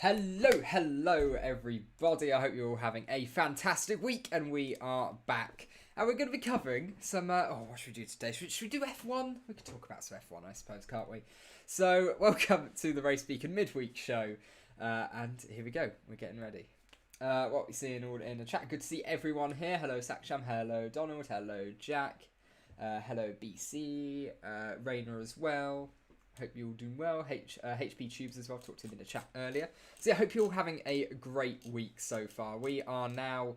Hello everybody. I hope you're all having a fantastic week, and we are back. And we're going to be covering some, what should we do today? Should we do F1? We could talk about some F1, I suppose, can't we? So, welcome to the RaceBeacon Midweek show. And here we go, we're getting ready. What we seeing all in the chat. Good to see everyone here. Hello Saksham, hello Donald, hello Jack, hello BC, Rainer as well. Hope you're all doing well. HP Tubes as well. Talked to him in the chat earlier. So yeah, I hope you're all having a great week so far. We are now,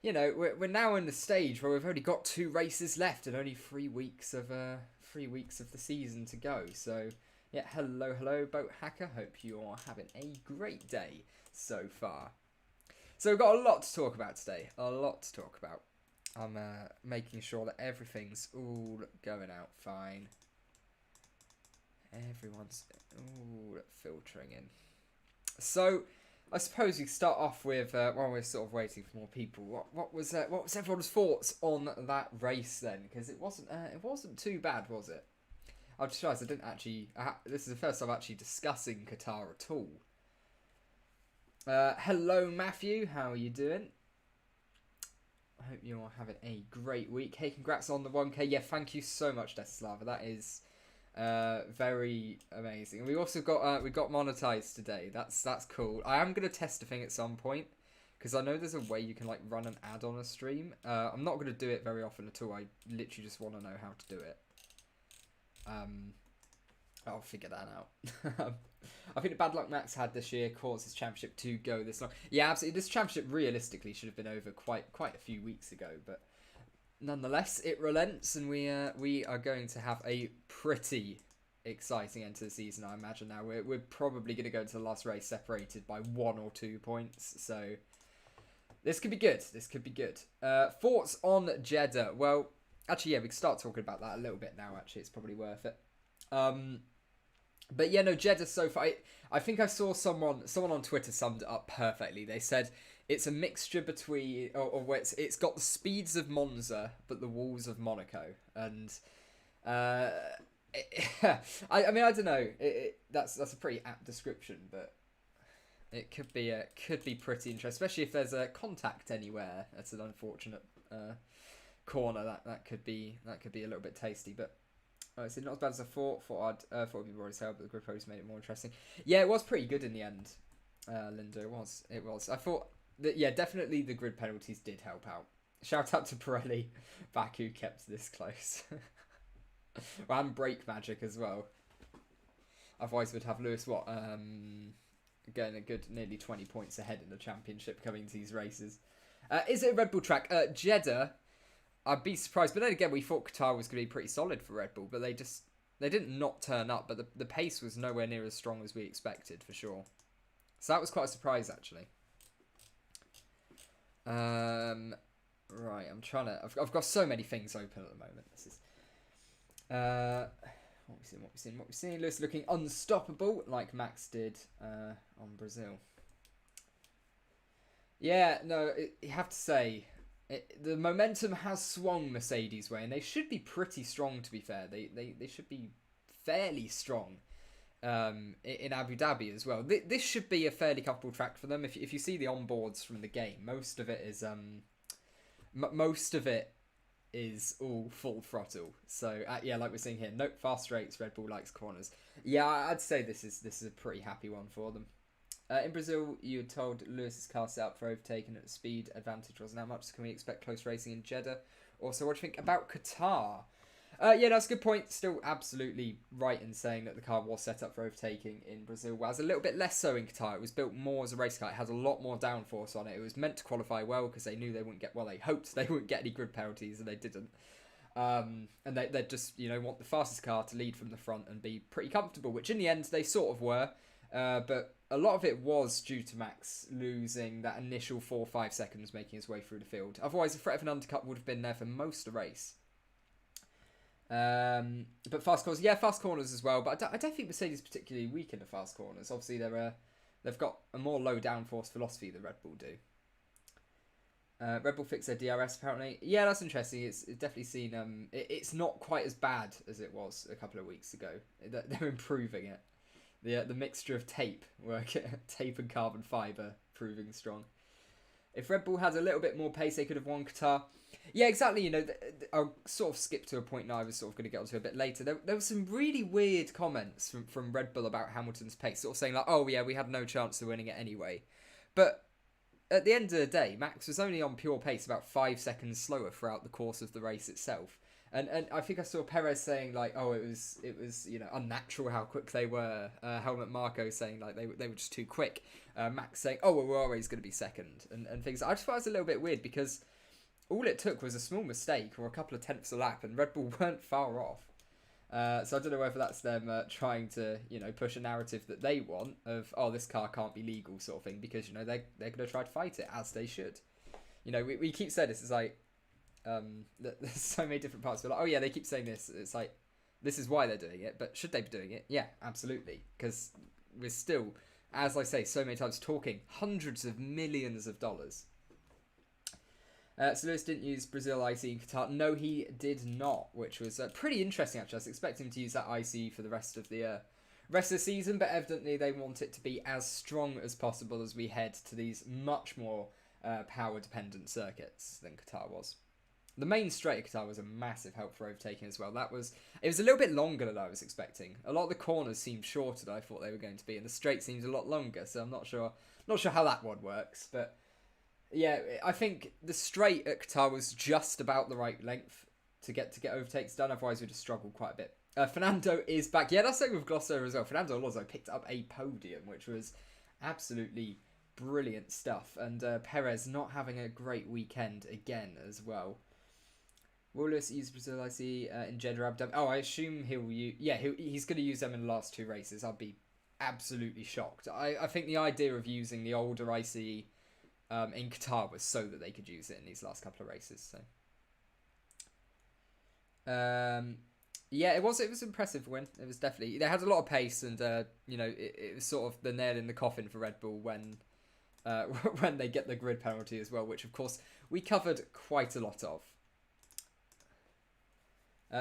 we're now in the stage where we've only got 2 races left and only 3 weeks of the season to go. So yeah, hello Boat Hacker. Hope you are having a great day so far. So we've got a lot to talk about today. A lot to talk about. I'm making sure that everything's all going out fine. Everyone's filtering in. So I suppose we start off with while we're sort of waiting for more people. What was everyone's thoughts on that race then? Because it wasn't too bad, was it? I've just realised I didn't actually. This is the first time I'm actually discussing Qatar at all. Hello Matthew, how are you doing? I hope you are having a great week. Hey, congrats on the 1K. Yeah, thank you so much, Deslava. That is very amazing. We also got we got monetized today. That's cool. I am gonna test a thing at some point because I know there's a way you can like run an ad on a stream. I'm not gonna do it very often at all. I literally just want to know how to do it. I'll figure that out. I think the bad luck Max had this year caused his championship to go this long. Yeah, absolutely. This championship realistically should have been over quite a few weeks ago, but nonetheless, it relents, and we are going to have a pretty exciting end to the season, I imagine. Now we're probably going to go into the last race separated by 1 or 2 points, so this could be good. This could be good. Thoughts on Jeddah? Well, actually, yeah, we can start talking about that a little bit now. Actually, it's probably worth it. But yeah, no, Jeddah so far. I think I saw someone on Twitter summed it up perfectly. They said it's a mixture between, or it's got the speeds of Monza but the walls of Monaco, and I mean I don't know. That's a pretty apt description, but it could be pretty interesting, especially if there's a contact anywhere. That's an unfortunate corner. That could be a little bit tasty, but. It's not as bad as I thought. Thought it would be more as hell, but the grid post made it more interesting. Yeah, it was pretty good in the end, Linda. It was. I thought that, yeah, definitely the grid penalties did help out. Shout out to Pirelli, Baku kept this close. And brake magic as well. Otherwise, we'd have Lewis, getting a good nearly 20 points ahead in the championship coming to these races. Is it a Red Bull track? Jeddah. I'd be surprised, but then again, we thought Qatar was going to be pretty solid for Red Bull, but they didn't not turn up, but the pace was nowhere near as strong as we expected, for sure. So that was quite a surprise, actually. Right, I'm trying to... I've got so many things open at the moment. This is... What we seeing? Lewis looking unstoppable, like Max did on Brazil. Yeah, no, you have to say... the momentum has swung Mercedes' way, and they should be pretty strong, to be fair. They should be fairly strong in Abu Dhabi as well. This should be a fairly comfortable track for them. If you see the onboards from the game, most of it is all full throttle. So yeah, like we're seeing here, nope, fast straights. Red Bull likes corners. Yeah, I'd say this is a pretty happy one for them. In Brazil, you had told Lewis's car set up for overtaking at the speed advantage wasn't that much. So can we expect close racing in Jeddah? Also, what do you think about Qatar? Yeah, that's a good point. Still absolutely right in saying that the car was set up for overtaking in Brazil. Whereas a little bit less so in Qatar. It was built more as a race car. It has a lot more downforce on it. It was meant to qualify well because they knew they wouldn't get... Well, they hoped they wouldn't get any grid penalties, and they didn't. And they just, want the fastest car to lead from the front and be pretty comfortable, which in the end they sort of were. But a lot of it was due to Max losing that initial 4 or 5 seconds making his way through the field. Otherwise, the threat of an undercut would have been there for most of the race. But fast corners, yeah, fast corners as well. But I don't think Mercedes is particularly weak in the fast corners. Obviously, they've got a more low downforce philosophy than Red Bull do. Red Bull fixed their DRS apparently. Yeah, that's interesting. It's definitely seen. It's not quite as bad as it was a couple of weeks ago. They're improving it. The mixture of tape, tape and carbon fibre proving strong. If Red Bull had a little bit more pace, they could have won Qatar. Yeah, exactly. You know, I'll sort of skip to a point now I was sort of going to get onto a bit later. There were some really weird comments from Red Bull about Hamilton's pace, sort of saying like, oh yeah, we had no chance of winning it anyway. But at the end of the day, Max was only on pure pace about 5 seconds slower throughout the course of the race itself. And I think I saw Perez saying like, oh, it was unnatural how quick they were. Helmut Marko saying like they were just too quick. Max saying, oh, well, we're always going to be second and things. I just thought it was a little bit weird because all it took was a small mistake or a couple of tenths a lap, and Red Bull weren't far off. So I don't know whether that's them trying to push a narrative that they want of, oh, this car can't be legal sort of thing, because they're going to try to fight it, as they should. We keep saying this. It's like there's so many different parts. We're like, oh yeah, they keep saying this. It's like, this is why they're doing it, but should they be doing it? Yeah, absolutely, because we're still, as I say so many times, talking hundreds of millions of dollars. So Lewis didn't use Brazil ICE in Qatar. No, he did not, which was pretty interesting actually. I was expecting him to use that ICE for the rest of the season, but evidently they want it to be as strong as possible as we head to these much more power-dependent circuits than Qatar was. The main straight at Qatar was a massive help for overtaking as well. It was a little bit longer than I was expecting. A lot of the corners seemed shorter than I thought they were going to be, and the straight seems a lot longer. So I'm not sure how that one works, but yeah, I think the straight at Qatar was just about the right length to get overtakes done. Otherwise, we'd have struggled quite a bit. Fernando is back. Yeah, that's the same with Glosso as well. Fernando Alonso picked up a podium, which was absolutely brilliant stuff. And Perez not having a great weekend again as well. Will Lewis use Brazil IC in Jeddah, Abu Dhabi? Oh, I assume he'll use... Yeah, he's going to use them in the last 2 races. I'd be absolutely shocked. I think the idea of using the older ICE in Qatar was so that they could use it in these last couple of races. So, yeah, it was an impressive win. It was definitely... They had a lot of pace, and it was sort of the nail in the coffin for Red Bull when they get the grid penalty as well, which of course we covered quite a lot of.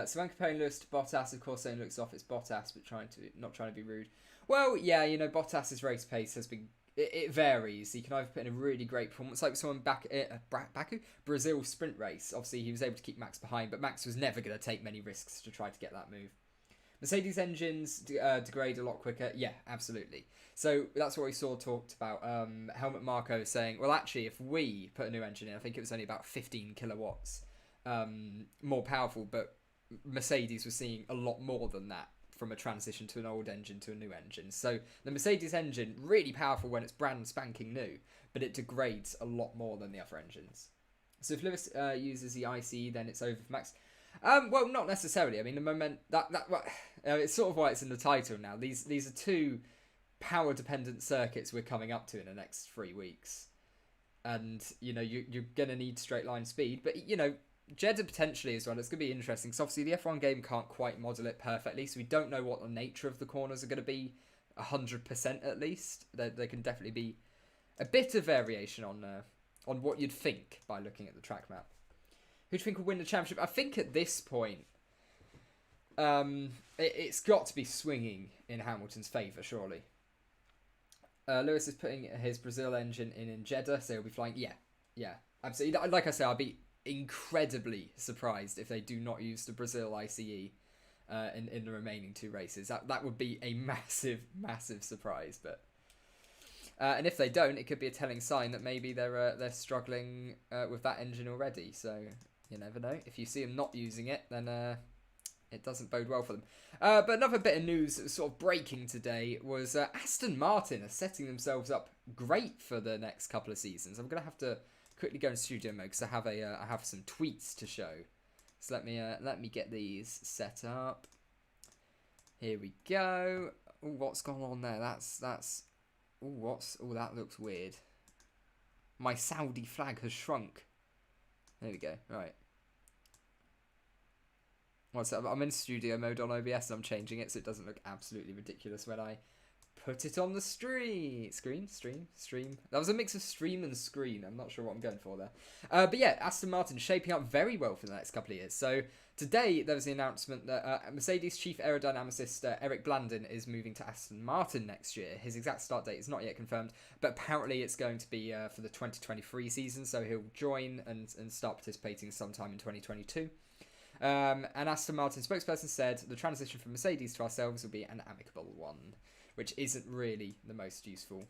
So when comparing Lewis to Bottas, of course, saying looks off, it's Bottas, but not trying to be rude. Well, yeah, Bottas's race pace has been... It varies. He can either put in a really great performance, like someone back at Brazil sprint race. Obviously, he was able to keep Max behind, but Max was never going to take many risks to try to get that move. Mercedes engines degrade a lot quicker. Yeah, absolutely. So that's what we talked about. Helmut Marko saying, well, actually, if we put a new engine in, I think it was only about 15 kilowatts more powerful, but Mercedes was seeing a lot more than that from a transition to an old engine to a new engine. So the Mercedes engine, really powerful when it's brand spanking new, but it degrades a lot more than the other engines. So if Lewis uses the ICE, then it's over for Max. Well, not necessarily. I mean, the moment it's sort of why it's in the title now. These are 2 power dependent circuits we're coming up to in the next 3 weeks, and you're gonna need straight line speed, but Jeddah potentially as well. It's going to be interesting because obviously the F1 game can't quite model it perfectly, so we don't know what the nature of the corners are going to be 100% at least. There can definitely be a bit of variation on what you'd think by looking at the track map. Who do you think will win the championship? I think at this point, it's got to be swinging in Hamilton's favour, surely. Lewis is putting his Brazil engine in Jeddah, so he'll be flying. Yeah, absolutely. Like I say, I'll be incredibly surprised if they do not use the Brazil ICE in the remaining 2 races. That would be a massive surprise. But and if they don't, it could be a telling sign that maybe they're struggling with that engine already. So you never know. If you see them not using it, then it doesn't bode well for them. But another bit of news that was sort of breaking today was Aston Martin are setting themselves up great for the next couple of seasons. I'm going to have to quickly go in studio mode because I have some tweets to show. So let me get these set up. Here we go. Oh, what's gone on there? That's. Oh, that looks weird. My Saudi flag has shrunk. There we go. Right. What's up? I'm in studio mode on OBS and I'm changing it so it doesn't look absolutely ridiculous when I Put it on the stream. Stream. That was a mix of stream and screen. I'm not sure what I'm going for there. But yeah, Aston Martin shaping up very well for the next couple of years. So today there was the announcement that Mercedes chief aerodynamicist Eric Blandin is moving to Aston Martin next year. His exact start date is not yet confirmed, but apparently it's going to be for the 2023 season. So he'll join and start participating sometime in 2022. And Aston Martin spokesperson said the transition from Mercedes to ourselves will be an amicable one, which isn't really the most useful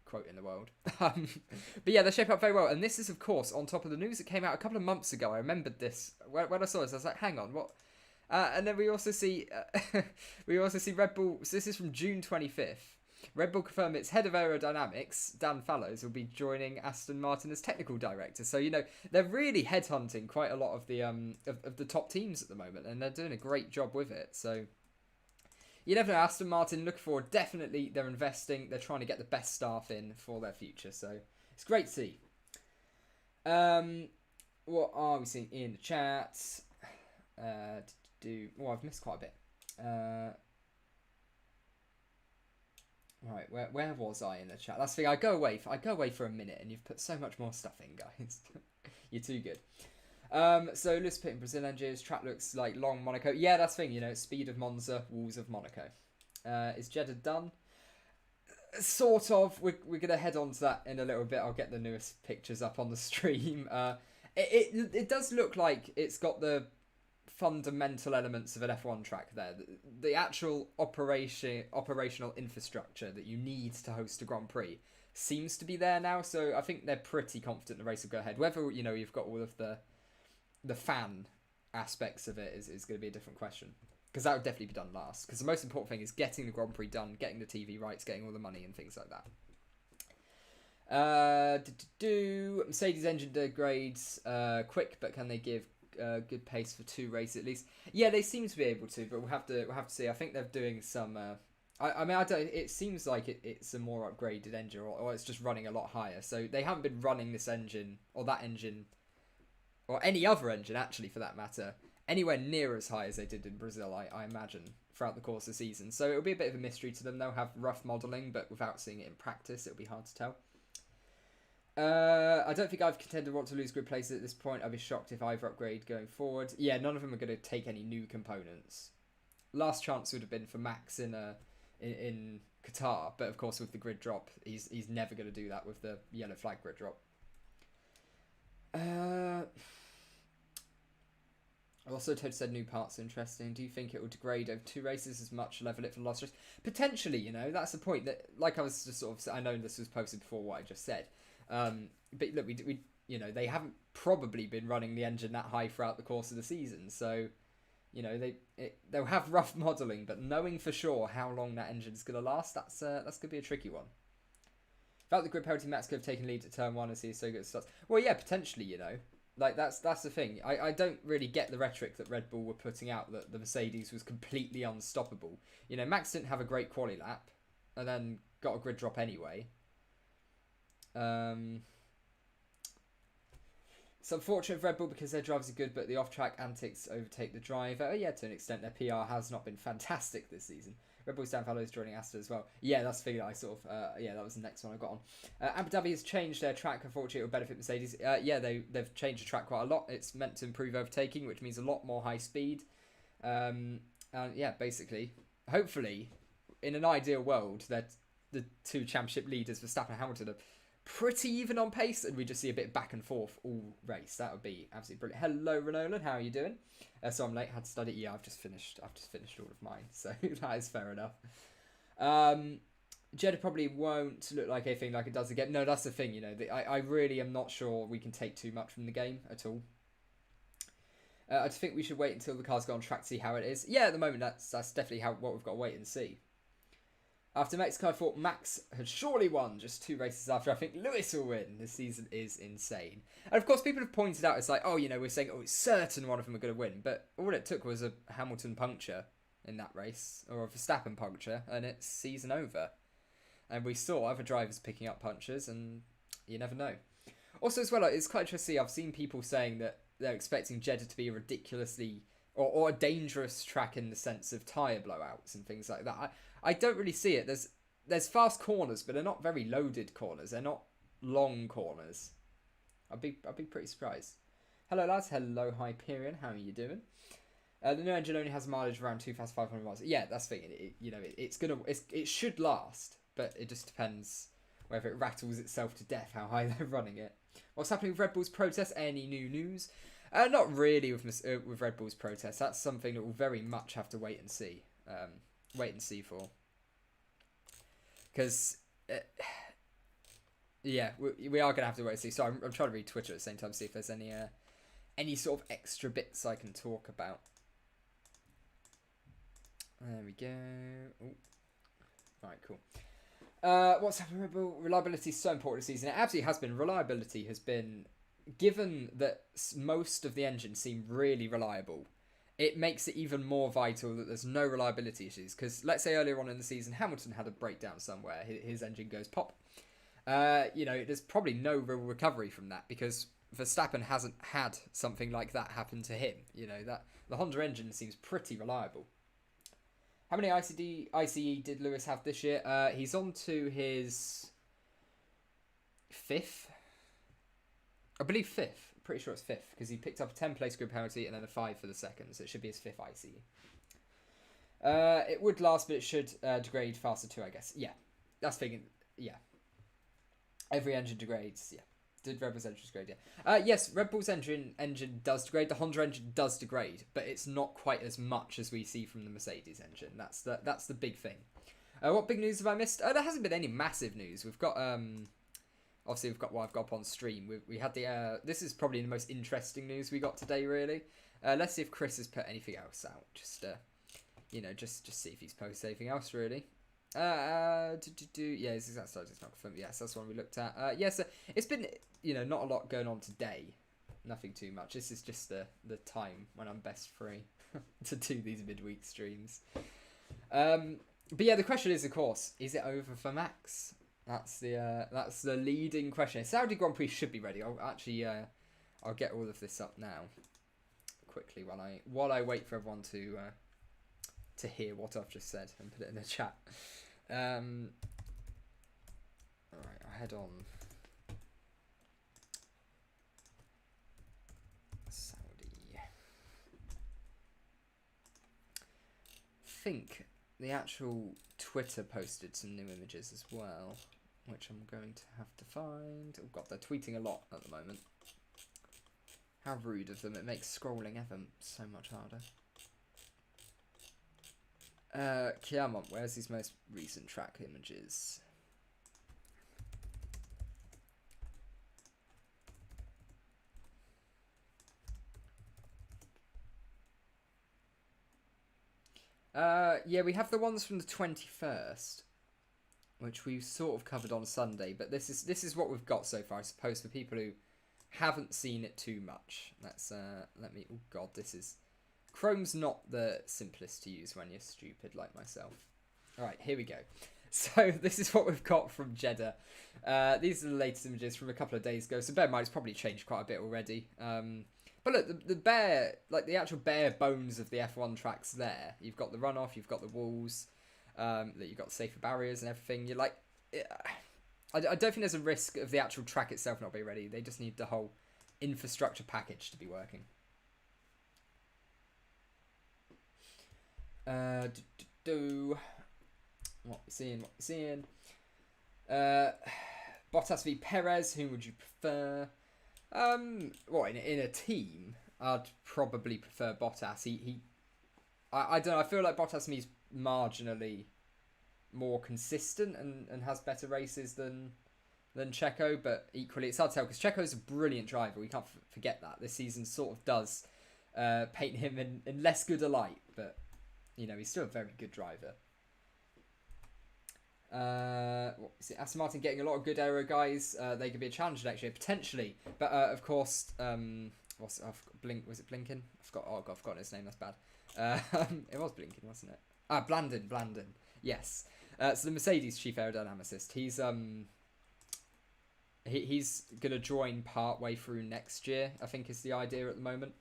quote in the world. But yeah, they shape up very well. And this is, of course, on top of the news that came out a couple of months ago. I remembered this. When I saw this, I was like, hang on, what? And then we also see Red Bull. So this is from June 25th. Red Bull confirmed its head of aerodynamics, Dan Fallows, will be joining Aston Martin as technical director. So, they're really headhunting quite a lot of the of the top teams at the moment, and they're doing a great job with it. So, you never know, Aston Martin, look forward. Definitely, they're investing. They're trying to get the best staff in for their future. So, it's great to see. What are we seeing in the chat? I've missed quite a bit. Right, where was I in the chat? That's the thing. I go away for a minute, and you've put so much more stuff in, guys. You're too good. So let's put in Brazil engines. Track looks like long Monaco. Yeah, that's the thing. Speed of Monza, walls of Monaco. Is Jeddah done? Sort of. We're gonna head on to that in a little bit. I'll get the newest pictures up on the stream. It does look like it's got the fundamental elements of an F1 track there. The actual operational infrastructure that you need to host a Grand Prix seems to be there now, so I think they're pretty confident the race will go ahead. Whether you've got all of the fan aspects of it is going to be a different question, because that would definitely be done last, because the most important thing is getting the Grand Prix done, getting the TV rights, getting all the money and things like that. Mercedes engine degrades quick, but can they give good pace for 2 races at least? Yeah, they seem to be able to, but we'll have to see. I think they're doing some. I don't. It seems like it's a more upgraded engine, or it's just running a lot higher. So they haven't been running this engine or that engine, or any other engine actually for that matter, anywhere near as high as they did in Brazil. I imagine throughout the course of the season. So it'll be a bit of a mystery to them. They'll have rough modelling, but without seeing it in practice, it'll be hard to tell. I don't think I've contended want to lose grid places at this point. I'd be shocked if either upgrade going forward. Yeah, none of them are going to take any new components. Last chance would have been for Max in Qatar, but of course with the grid drop, he's never going to do that with the yellow flag grid drop. Also, Toad said new parts are interesting. Do you think it will degrade over 2 races as much, level it for the last race? Potentially, that's the point. That, like I was just sort of, I know this was posted before what I just said. But look, we they haven't probably been running the engine that high throughout the course of the season, so they'll have rough modelling, but knowing for sure how long that engine's going to last, that's gonna be a tricky one. Without the grid parity, Max could have taken lead at turn 1 as he is so good at starts. Well, yeah, potentially, like that's the thing. I don't really get the rhetoric that Red Bull were putting out that the Mercedes was completely unstoppable. Max didn't have a great quali lap, and then got a grid drop anyway. It's unfortunate for Red Bull because their drivers are good, but the off-track antics overtake the driver. Yeah, to an extent, their PR has not been fantastic this season. Red Bull's Dan Fallows joining Aston as well. Yeah, that's the thing that I sort of... that was the next one I got on. Abu Dhabi has changed their track. Unfortunately, it will benefit Mercedes. Yeah, they've changed the track quite a lot. It's meant to improve overtaking, which means a lot more high speed. And yeah, basically, hopefully, in an ideal world, that the 2 championship leaders, Verstappen and Hamilton, are pretty even on pace, and we just see a bit back and forth all race. That would be absolutely brilliant. Hello, Renolan, how are you doing? So I'm late, had to study. Yeah, I've just finished all of mine, so that is fair enough. Jeddah probably won't look like anything like it does again. No, that's the thing, I really am not sure we can take too much from the game at all. I just think we should wait until the cars go on track to see how it is. Yeah, at the moment, that's definitely what we've got to wait and see. After Mexico, I thought Max had surely won just 2 races after. I think Lewis will win. This season is insane. And of course, people have pointed out, it's like, we're saying, it's certain one of them are going to win. But all it took was a Hamilton puncture in that race, or a Verstappen puncture, and it's season over. And we saw other drivers picking up punctures, and you never know. Also, as well, it's quite interesting. I've seen people saying that they're expecting Jeddah to be a ridiculously... or a dangerous track in the sense of tyre blowouts and things like that. I don't really see it. There's fast corners, but they're not very loaded corners. They're not long corners. I'd be pretty surprised. Hello lads, hello Hyperion, how are you doing? The new engine only has mileage around 2,500 miles. Yeah, that's the thing. It should last, but it just depends whether it rattles itself to death, how high they're running it. What's happening with Red Bull's protest? Any new news? Not really with Red Bull's protest. That's something that we'll very much have to wait and see. For. Because, yeah, we are going to have to wait and see. So I'm trying to read Twitter at the same time to see if there's any sort of extra bits I can talk about. There we go. Ooh. Alright, cool. What's happening with Red Bull? Reliability is so important this season. It absolutely has been. Reliability has been, given that most of the engines seem really reliable, it makes it even more vital that there's no reliability issues. Because let's say earlier on in the season, Hamilton had a breakdown somewhere. His engine goes pop. There's probably no real recovery from that because Verstappen hasn't had something like that happen to him. That the Honda engine seems pretty reliable. How many ICE did Lewis have this year? He's on to his 5th. I believe 5th. I'm pretty sure it's 5th because he picked up a 10 place grid penalty and then a 5 for the second. So it should be his 5th ICE. It would last, but it should degrade faster too, I guess. Yeah, that's thinking. Yeah. Every engine degrades, yeah. Did Red Bull's engine degrade, yeah. Yes, Red Bull's engine does degrade. The Honda engine does degrade, but it's not quite as much as we see from the Mercedes engine. That's the big thing. What big news have I missed? There hasn't been any massive news. We've got obviously we've got what I've got up on stream. We had the this is probably the most interesting news we got today, really. Let's see if Chris has put anything else out. Just see if he's posted anything else, really. Yeah, it's exact size. It's not confirmed. Yes, that's the one we looked at. Yes, it's been not a lot going on today. Nothing too much. This is just the time when I'm best free to do these midweek streams. But yeah, the question is, of course, is it over for Max? That's the leading question. Saudi Grand Prix should be ready. I'll get all of this up now quickly while I wait for everyone to hear what I've just said and put it in the chat. Alright, I'll head on. Saudi. I think the actual Twitter posted some new images as well, which I'm going to have to find. Oh god, they're tweeting a lot at the moment. How rude of them. It makes scrolling ever so much harder. Kiamon, where's his most recent track images? Yeah, we have the ones from the 21st, which we've sort of covered on Sunday, but this is what we've got so far, I suppose, for people who haven't seen it too much. Let's oh god, Chrome's not the simplest to use when you're stupid like myself. Alright, here we go. So this is what we've got from Jeddah. These are the latest images from a couple of days ago. So bear in mind, it's probably changed quite a bit already. But look, the actual bare bones of the F1 tracks there. You've got the runoff, you've got the walls, you've got safer barriers and everything. You're like, I don't think there's a risk of the actual track itself not being ready. They just need the whole infrastructure package to be working. What we seeing? Bottas v Perez. Who would you prefer? What in a team? I'd probably prefer Bottas. I don't know. I feel like Bottas means marginally more consistent and has better races than Checo, but equally it's hard to tell because Checo's a brilliant driver. We can't forget that. This season sort of does paint him in less good a light, but he's still a very good driver. What is it? Aston Martin getting a lot of good aero guys. They could be a challenge next year potentially, but of course, was it Blinken? I've forgotten his name. That's bad. It was Blinken, wasn't it? Blandon. Yes. So the Mercedes chief aerodynamicist. He's gonna join part way through next year. I think is the idea at the moment.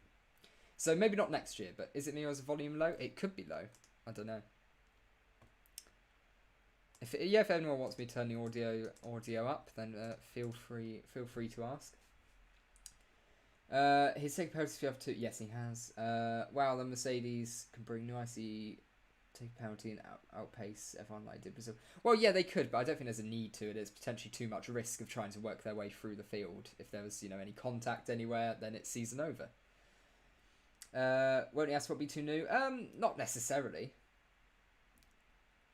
So maybe not next year, but is it me or is the volume low? It could be low. I don't know. If anyone wants me to turn the audio up, then feel free to ask. He's taken penalties for the other two. Yes, he has. Wow, the Mercedes can bring new IC, take a penalty and outpace everyone like I did Brazil. Well, yeah, they could, but I don't think there's a need to. It is potentially too much risk of trying to work their way through the field. If there was, any contact anywhere, then it's season over. Won't the asphalt be too new? Not necessarily.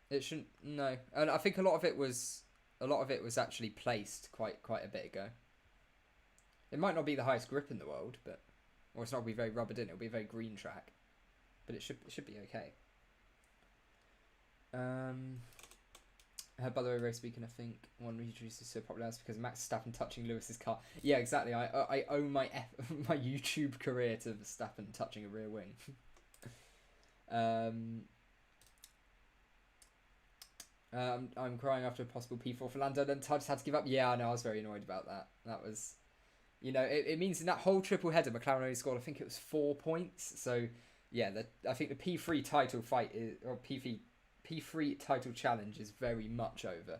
It shouldn't. No, and I think a lot of it was actually placed quite a bit ago. It might not be the highest grip in the world, or it's not going to be very rubbered in. It'll be a very green track, but it should be okay. By the way, RaceBeacon, I think one reason is so popular is because Max Verstappen touching Lewis's car. Yeah, exactly. I owe my my YouTube career to Verstappen touching a rear wing. I'm crying after a possible P4 for Lando, then I just had to give up. Yeah, I know, I was very annoyed about that. That was, it means in that whole triple header, McLaren only scored, I think it was 4 points. So, yeah, I think the P3 title fight or P3 title challenge is very much over.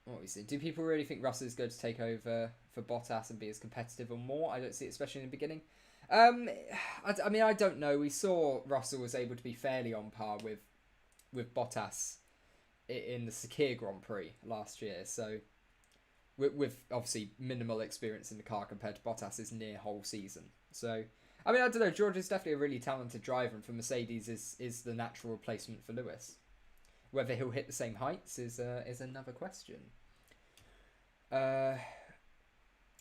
What we see? Do people really think Russell is going to take over for Bottas and be as competitive or more? I don't see it, especially in the beginning. I mean, I don't know. We saw Russell was able to be fairly on par with Bottas in the Sakir Grand Prix last year. So, with obviously minimal experience in the car compared to Bottas' near whole season. So, I mean, I don't know. George is definitely a really talented driver, and for Mercedes is the natural replacement for Lewis. Whether he'll hit the same heights is another question.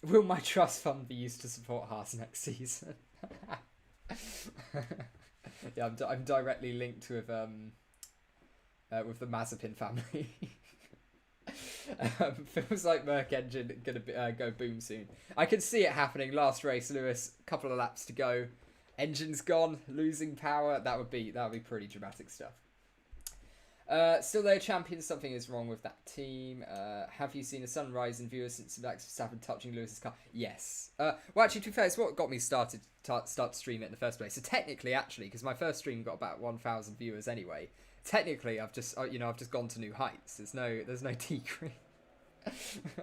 Will my trust fund be used to support Haas next season? Yeah, I'm directly linked with the Mazepin family. Feels like Merc engine gonna go boom soon. I can see it happening. Last race, Lewis, couple of laps to go, engine's gone, losing power. That would be pretty dramatic stuff. Still they're champions. Something is wrong with that team. Have you seen a sunrise in viewers since Max Verstappen touching Lewis's car? Yes. Well, actually, to be fair, it's what got me started to stream it in the first place. So technically, actually, because my first stream got about 1,000 viewers anyway. Technically, I've just gone to new heights. There's no decrease.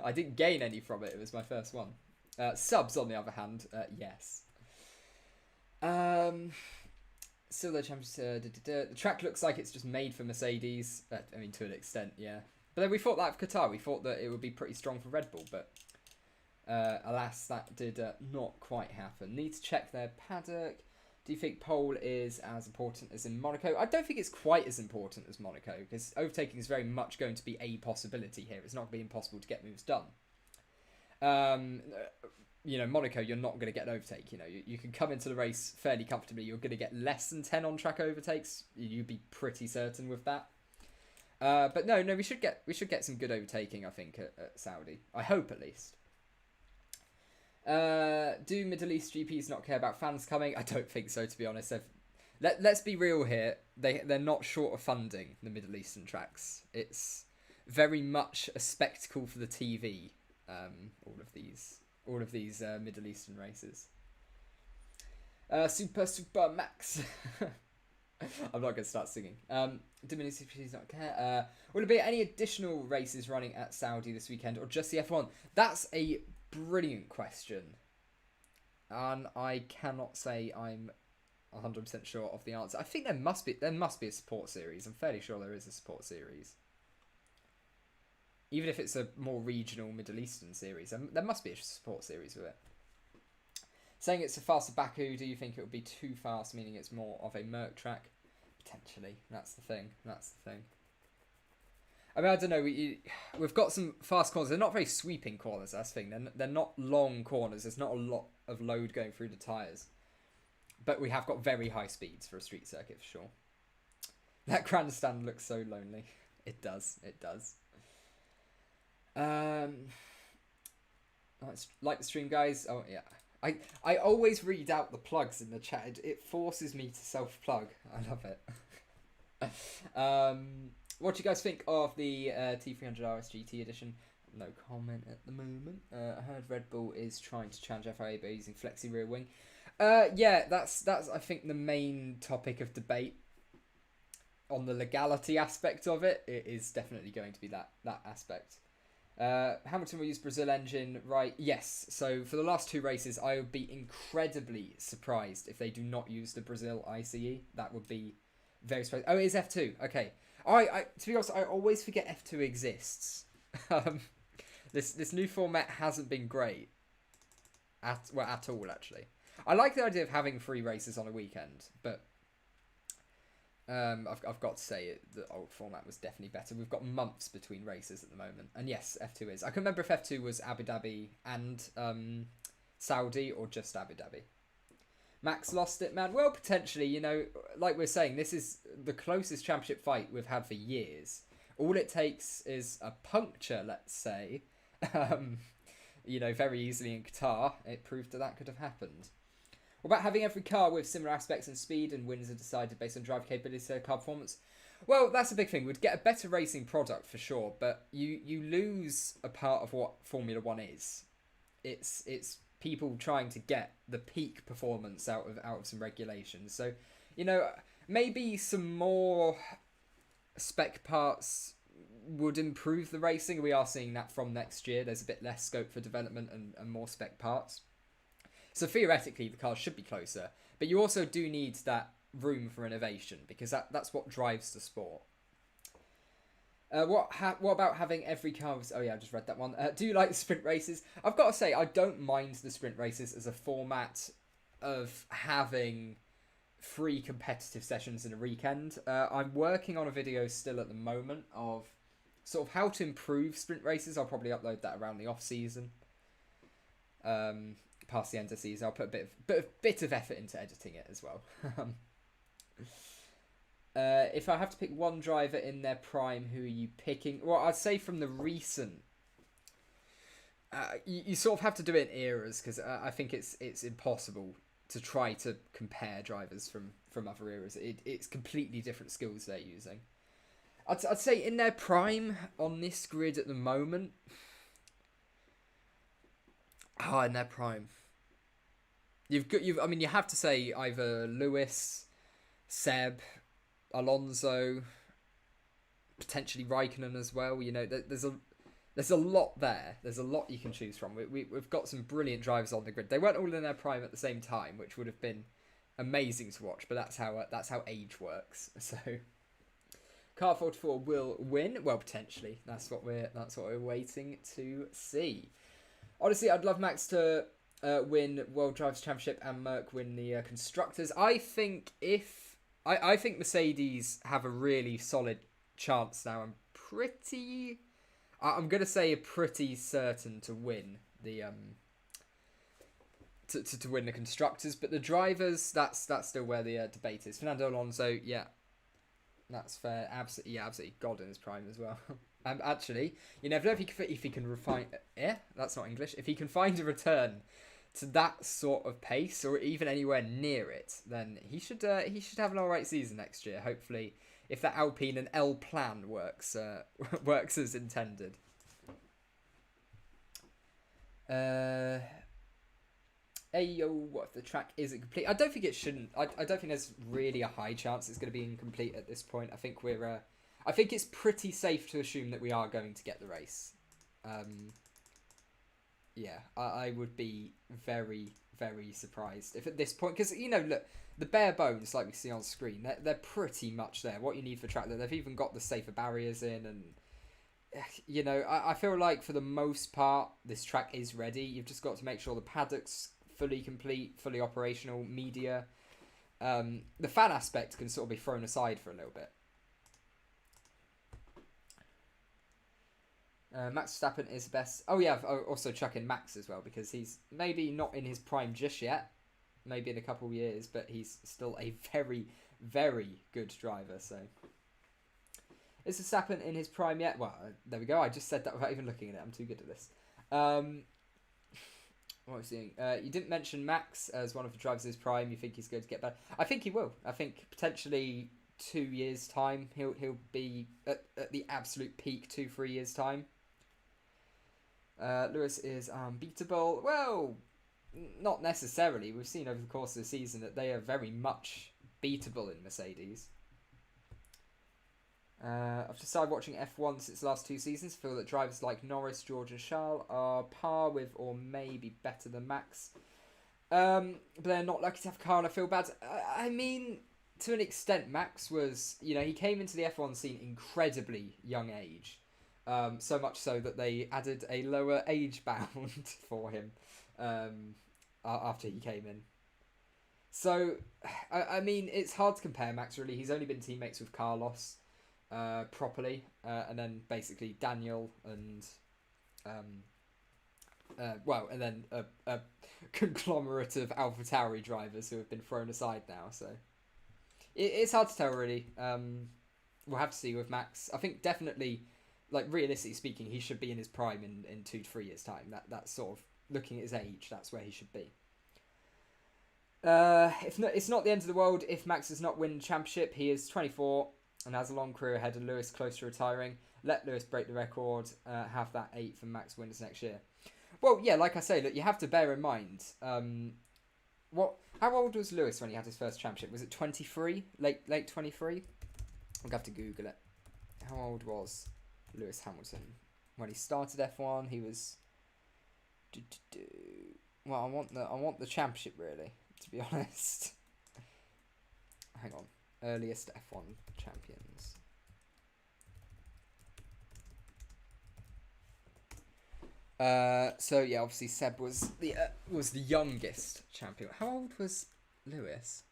I didn't gain any from it. It was my first one. Subs, on the other hand, yes. Still the champions. The track looks like it's just made for Mercedes. I mean, to an extent, yeah. But then we thought that for Qatar. We thought that it would be pretty strong for Red Bull, but alas, that did not quite happen. Need to check their paddock. Do you think pole is as important as in Monaco? I don't think it's quite as important as Monaco, because overtaking is very much going to be a possibility here. It's not going to be impossible to get moves done. Monaco, you're not going to get an overtake. You can come into the race fairly comfortably. You're going to get less than 10 on-track overtakes. You'd be pretty certain with that. But no, we should get some good overtaking, I think, at Saudi. I hope, at least. Do Middle East GPs not care about fans coming? I don't think so, to be honest. Let's be real here. They're not short of funding, the Middle Eastern tracks. It's very much a spectacle for the TV. All of these Middle Eastern races. Super Max. I'm not going to start singing. Do Middle Eastern GPs not care? Will there be any additional races running at Saudi this weekend, or just the F1? That's a brilliant question, and I cannot say I'm 100% sure of the answer. I think there must be a support series. I'm fairly sure there is a support series, even if it's a more regional Middle Eastern series. There must be a support series with it. Saying it's a faster Baku, do you think it would be too fast, meaning it's more of a Merc track? Potentially. That's the thing. I mean, I don't know. We've got some fast corners. They're not very sweeping corners. That's the thing. They're not long corners. There's not a lot of load going through the tyres. But we have got very high speeds for a street circuit, for sure. That grandstand looks so lonely. It does. Like the stream, guys. Oh, yeah. I always read out the plugs in the chat. It forces me to self-plug. I love it. What do you guys think of the T300 RS GT edition? No comment at the moment. I heard Red Bull is trying to challenge FIA by using flexi rear wing. Yeah, that's I think the main topic of debate. on the legality aspect of it, it is definitely going to be that aspect. Hamilton will use Brazil engine, right? Yes. So for the last 2 races, I would be incredibly surprised if they do not use the Brazil ICE. That would be very surprising. Oh, it is F2. Okay. I to be honest, I always forget F2 exists. This new format hasn't been great at all, actually. I like the idea of having 3 races on a weekend, but I've got to say the old format was definitely better. We've got months between races at the moment, and yes, F2 is. I can remember if F2 was Abu Dhabi and Saudi or just Abu Dhabi. Max lost it, man. Well, potentially, you know, like we're saying, this is the closest championship fight we've had for years. All it takes is a puncture, let's say. You know, very easily in Qatar, it proved that could have happened. What about having every car with similar aspects and speed, and wins are decided based on driver capability and car performance? Well, that's a big thing. We'd get a better racing product for sure, but you lose a part of what Formula One is. It's people trying to get the peak performance out of some regulations. So, you know, maybe some more spec parts would improve the racing. We are seeing that from next year. There's a bit less scope for development and more spec parts. So theoretically, the cars should be closer, but you also do need that room for innovation because that's what drives the sport. What about having every car? Oh yeah, I just read that one. Do you like the sprint races? I've got to say, I don't mind the sprint races as a format of having 3 competitive sessions in a weekend. I'm working on a video still at the moment of sort of how to improve sprint races. I'll probably upload that around the off season. Past the end of the season, I'll put a bit of effort into editing it as well. If I have to pick one driver in their prime, who are you picking? Well, I'd say from the recent. You sort of have to do it in eras because I think it's impossible to try to compare drivers from other eras. It's completely different skills they're using. I'd say in their prime on this grid at the moment. In their prime. I mean, you have to say either Lewis, Seb, Alonso, potentially Raikkonen as well. You know, there's a lot there. There's a lot you can choose from. We've got some brilliant drivers on the grid. They weren't all in their prime at the same time, which would have been amazing to watch. But that's how age works. So, Car 44 will win. Well, potentially. That's what we're waiting to see. Honestly, I'd love Max to win World Drivers' Championship and Merc win the Constructors. I think I think Mercedes have a really solid chance now. I'm going to say pretty certain to win the to win the Constructors, but the drivers, that's still where the debate is. Fernando Alonso, yeah, that's fair. Absolutely God in his prime as well. Actually, you never know if he can refine. That's not English. If he can find a return to that sort of pace, or even anywhere near it, then he should have an alright season next year. Hopefully, if that Alpine and L plan works as intended. What if the track isn't complete? I don't think it shouldn't. I don't think there's really a high chance it's going to be incomplete at this point. I think I think it's pretty safe to assume that we are going to get the race. Yeah, I would be very, very surprised if at this point, because, you know, look, the bare bones, like we see on screen, they're pretty much there. What you need for track, they've even got the safer barriers in, and, you know, I feel like for the most part, this track is ready. You've just got to make sure the paddock's fully complete, fully operational, media. The fan aspect can sort of be thrown aside for a little bit. Max Verstappen is the best. Oh yeah, I've also chuck in Max as well, because he's maybe not in his prime just yet. Maybe in a couple of years, but he's still a very, very good driver. So, is Verstappen in his prime yet? Well, there we go. I just said that without even looking at it. I'm too good at this. What was he doing? You didn't mention Max as one of the drivers in his prime. You think he's going to get better? I think he will. I think potentially 2 years' time, he'll be at the absolute peak. 2-3 years' time. Lewis is unbeatable. Well, not necessarily. We've seen over the course of the season that they are very much beatable in Mercedes. I've just started watching F1 since the last 2 seasons. I feel that drivers like Norris, George and Charles are par with or maybe better than Max. But they're not lucky to have a car, and I feel bad. I mean, to an extent, Max was, he came into the F1 scene incredibly young age. So much so that they added a lower age bound for him after he came in. So, I mean, it's hard to compare Max, really. He's only been teammates with Carlos properly, and then basically Daniel and... and then a conglomerate of AlphaTauri drivers who have been thrown aside now. So it's hard to tell, really. We'll have to see with Max. I think definitely, like realistically speaking, he should be in his prime in 2 to 3 years' time. That's sort of looking at his age. That's where he should be. If not, it's not the end of the world if Max does not win the championship. He is 24 and has a long career ahead of Lewis, close to retiring. Let Lewis break the record. Have that 8th and Max wins next year. Well, yeah, like I say, look, you have to bear in mind, how old was Lewis when he had his first championship? Was it 23? Late 23? I'll have to Google it. How old was Lewis Hamilton when he started F1? He was... Well, I want the championship, really, to be honest. Hang on. Earliest F1 champions. So yeah, obviously Seb was the youngest champion. How old was Lewis?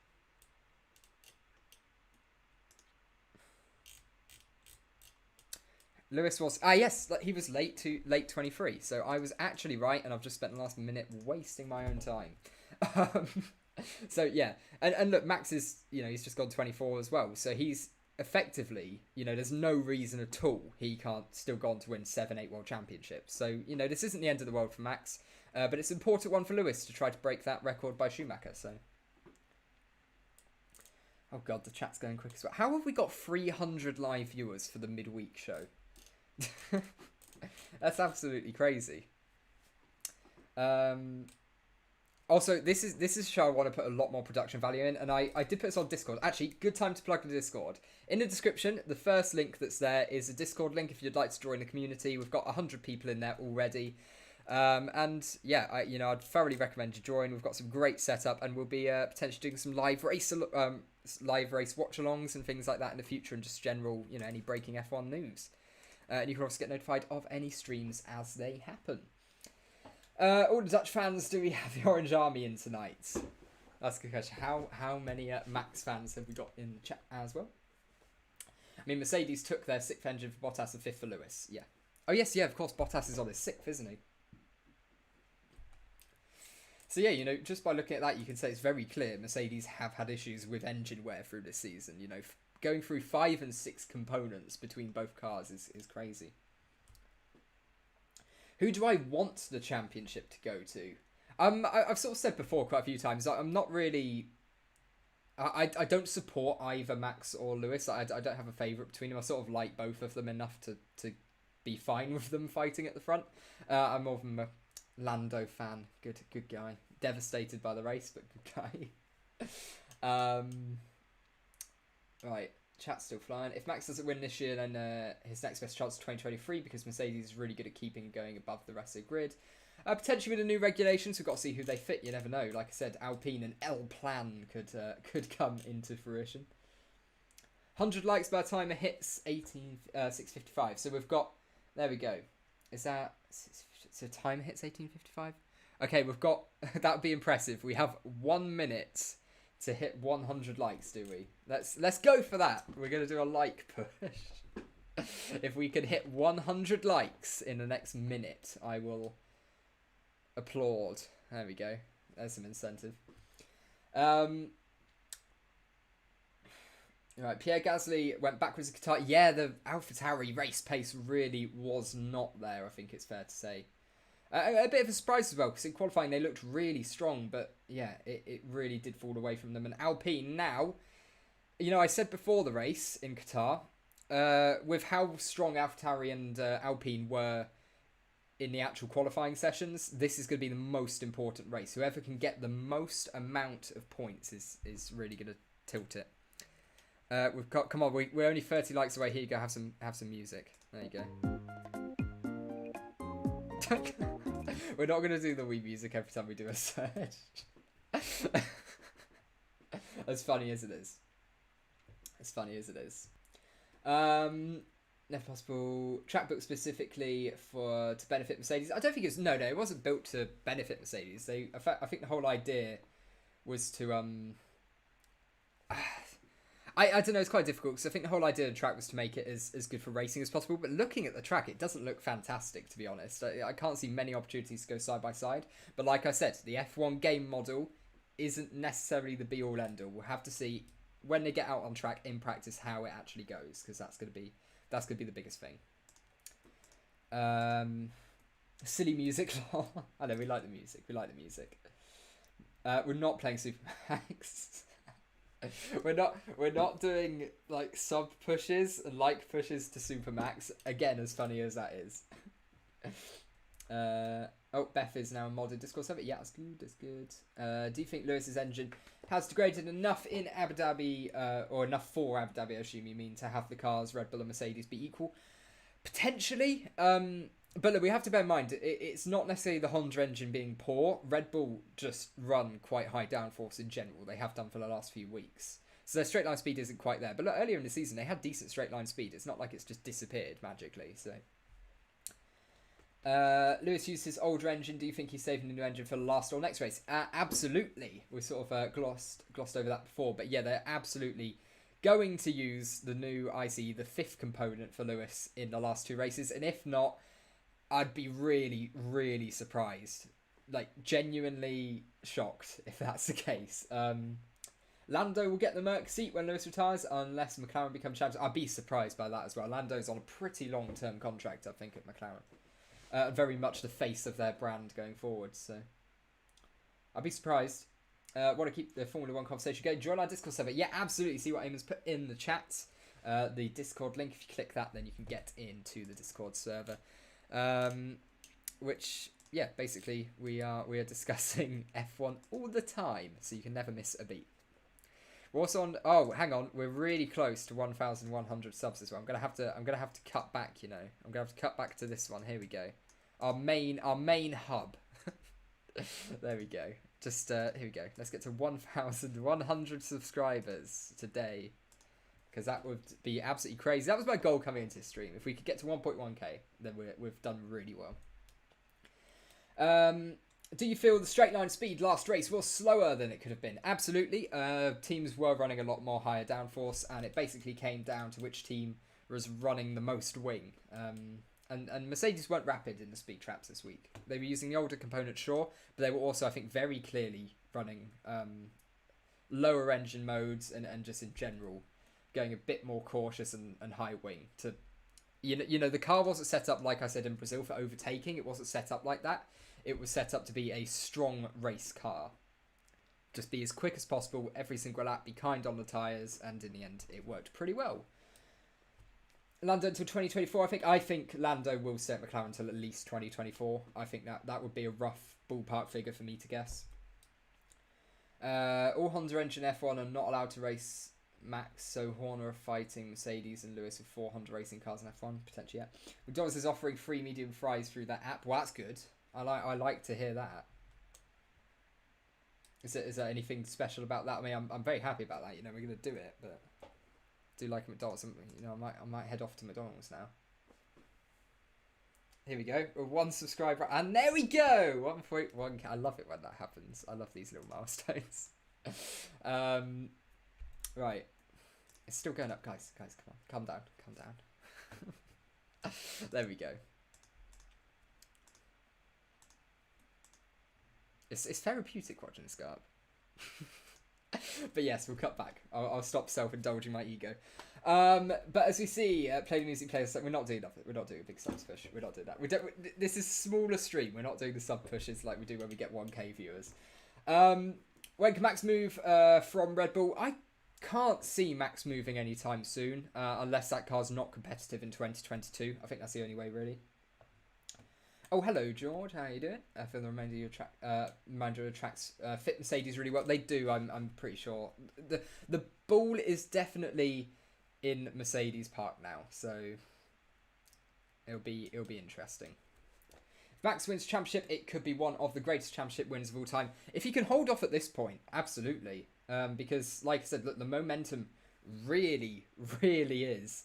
Lewis was yes, he was late 23. So I was actually right, and I've just spent the last minute wasting my own time. So yeah, and look, Max is he's just gone 24 as well. So he's effectively, there's no reason at all he can't still go on to win 7-8 world championships. So, this isn't the end of the world for Max, but it's an important one for Lewis to try to break that record by Schumacher. So, oh god, the chat's going quick as well. How have we got 300 live viewers for the midweek show? That's absolutely crazy. Also, this is a show I want to put a lot more production value in, and I did put this on Discord. Actually, good time to plug the Discord. In the description, the first link that's there is a Discord link if you'd like to join the community. We've got 100 people in there already. And yeah, I'd thoroughly recommend you join. We've got some great setup, and we'll be potentially doing some live race watch-alongs and things like that in the future, and just general, any breaking F1 news. And you can also get notified of any streams as they happen. All the Dutch fans, do we have the Orange Army in tonight? That's a good question. How many Max fans have we got in the chat as well? I mean, Mercedes took their 6th engine for Bottas and 5th for Lewis. Yeah. Oh, yes, yeah, of course, Bottas is on his 6th, isn't he? So, yeah, just by looking at that, you can say it's very clear Mercedes have had issues with engine wear through this season. Going through 5 and 6 components between both cars is crazy. Who do I want the championship to go to? I've sort of said before quite a few times, I'm not really... I don't support either Max or Lewis. I don't have a favourite between them. I sort of like both of them enough to be fine with them fighting at the front. I'm more of a Lando fan. Good guy. Devastated by the race, but good guy. Right. Chat's still flying. If Max doesn't win this year, then his next best chance is 2023 because Mercedes is really good at keeping going above the rest of the grid. Potentially with the new regulations, we've got to see who they fit. You never know. Like I said, Alpine and L Plan could come into fruition. 100 likes by the time it hits 6:55. So we've got... There we go. Is that... So time hits 18:55? Okay, we've got... That would be impressive. We have 1 minute... to hit 100 likes, do we? Let's go for that. We're going to do a like push. If we can hit 100 likes in the next minute, I will applaud. There we go. There's some incentive. Right, Pierre Gasly went backwards in Qatar. Yeah, the AlphaTauri race pace really was not there, I think it's fair to say. A bit of a surprise as well, because in qualifying they looked really strong, but yeah, it really did fall away from them. And Alpine now, I said before the race in Qatar, with how strong AlphaTauri and Alpine were in the actual qualifying sessions, this is going to be the most important race. Whoever can get the most amount of points is really going to tilt it. We've got. Come on, we're only 30 likes away. Here you go. Have some music. There you go. We're not gonna do the Wii music every time we do a search. As funny as it is. As funny as it is. Never possible track book specifically to benefit Mercedes. I don't think it's no. It wasn't built to benefit Mercedes. I think the whole idea was to I don't know. It's quite difficult because I think the whole idea of the track was to make it as good for racing as possible. But looking at the track, it doesn't look fantastic, to be honest. I can't see many opportunities to go side by side. But like I said, the F1 game model isn't necessarily the be all end all. We'll have to see when they get out on track in practice how it actually goes, because that's gonna be the biggest thing. Silly music. I know we like the music. We're not playing Super Max. we're not doing like sub pushes and like pushes to Super Max. Again, as funny as that is. Beth is now a modded Discord server. Yeah, that's good. Do you think Lewis's engine has degraded enough in Abu Dhabi, or enough for Abu Dhabi, I assume you mean, to have the cars Red Bull and Mercedes be equal? Potentially. But look, we have to bear in mind, it's not necessarily the Honda engine being poor. Red Bull just run quite high downforce in general. They have done for the last few weeks. So their straight line speed isn't quite there. But look, earlier in the season, they had decent straight line speed. It's not like it's just disappeared magically. So Lewis used his older engine. Do you think he's saving the new engine for the last or next race? Absolutely. We sort of glossed over that before. But yeah, they're absolutely going to use the new ICE, the fifth component for Lewis in the last two races. And if not, I'd be really, really surprised. Like, genuinely shocked if that's the case. Lando will get the Merc seat when Lewis retires, unless McLaren become champions. I'd be surprised by that as well. Lando's on a pretty long-term contract, I think, at McLaren. Very much the face of their brand going forward, so I'd be surprised. Want to keep the Formula 1 conversation going? Join our Discord server. Yeah, absolutely. See what Eamon's put in the chat. The Discord link. If you click that, then you can get into the Discord server. Which, yeah, basically we are discussing F1 all the time, so you can never miss a beat. We're also on. Oh, hang on, we're really close to 1,100 subs as well. I'm gonna have to cut back. You know, I'm gonna have to cut back to this one. Here we go. Our main hub. There we go. Just here we go. Let's get to 1,100 subscribers today, because that would be absolutely crazy. That was my goal coming into this stream. If we could get to 1.1k, then we've done really well. Do you feel the straight line speed last race was slower than it could have been? Absolutely. Teams were running a lot more higher downforce, and it basically came down to which team was running the most wing. And Mercedes weren't rapid in the speed traps this week. They were using the older component, sure, but they were also, I think, very clearly running lower engine modes and just in general going a bit more cautious and high wing. To you know, the car wasn't set up, like I said, in Brazil for overtaking. It wasn't set up like that. It was set up to be a strong race car. Just be as quick as possible every single lap, be kind on the tyres, and in the end, it worked pretty well. Lando until 2024, I think Lando will stay at McLaren until at least 2024. I think that would be a rough ballpark figure for me to guess. All Honda engine F1 are not allowed to race Max, so Horner are fighting Mercedes and Lewis with 4 Honda racing cars in F1, potentially, yeah. McDonald's is offering free medium fries through that app. Well, that's good. I like to hear that. Is there anything special about that? I mean, I'm very happy about that. You know, we're gonna do it, but I do like McDonald's. You know, I might head off to McDonald's now. Here we go. 1 subscriber, and there we go. 1.1k. I love it when that happens. I love these little milestones. Right, it's still going up, guys. Come on, calm down. There we go. It's therapeutic watching this go up. But yes, we'll cut back. I'll stop self-indulging my ego. But as we see, play the music players. We're not doing nothing. We're not doing a big subs push. We're not doing that. This is a smaller stream. We're not doing the sub pushes like we do when we get 1k viewers. When can Max move from Red Bull? I can't see Max moving anytime soon, unless that car's not competitive in 2022. I think that's the only way, really. Oh, hello, George. How are you doing? For the remainder of your track, remainder of the tracks, fit Mercedes really well. They do. I'm pretty sure. The ball is definitely in Mercedes Park now, so it'll be interesting. If Max wins championship, it could be one of the greatest championship wins of all time. If he can hold off at this point, absolutely. Because, like I said, look, the momentum really, really is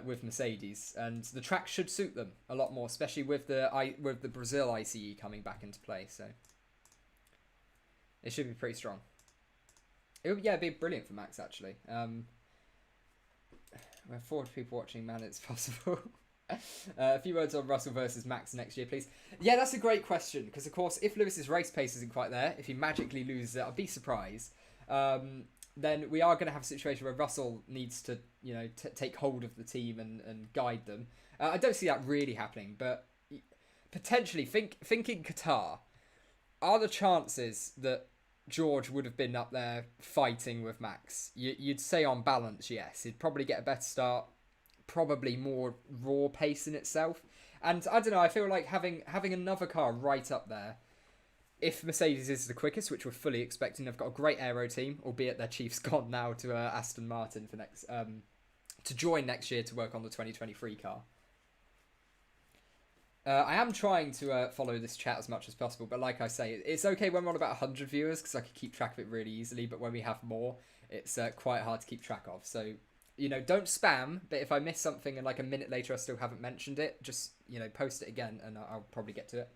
with Mercedes, and the track should suit them a lot more, especially with the Brazil ICE coming back into play. So it should be pretty strong. It'd be brilliant for Max actually. We have 4 people watching, man. It's possible. A few words on Russell versus Max next year, please. Yeah, that's a great question because, of course, if Lewis's race pace isn't quite there, if he magically loses it, I'd be surprised. Then we are going to have a situation where Russell needs to, take hold of the team and guide them. I don't see that really happening, but potentially thinking Qatar, are the chances that George would have been up there fighting with Max? You'd say on balance, yes. He'd probably get a better start, probably more raw pace in itself. And I don't know, I feel like having another car right up there, if Mercedes is the quickest, which we're fully expecting, they've got a great aero team, albeit their chief's gone now to Aston Martin for next to join next year to work on the 2023 car. I am trying to follow this chat as much as possible, but like I say, it's okay when we're on about 100 viewers because I can keep track of it really easily, but when we have more, it's quite hard to keep track of. So, don't spam, but if I miss something and like a minute later I still haven't mentioned it, just, post it again and I'll probably get to it.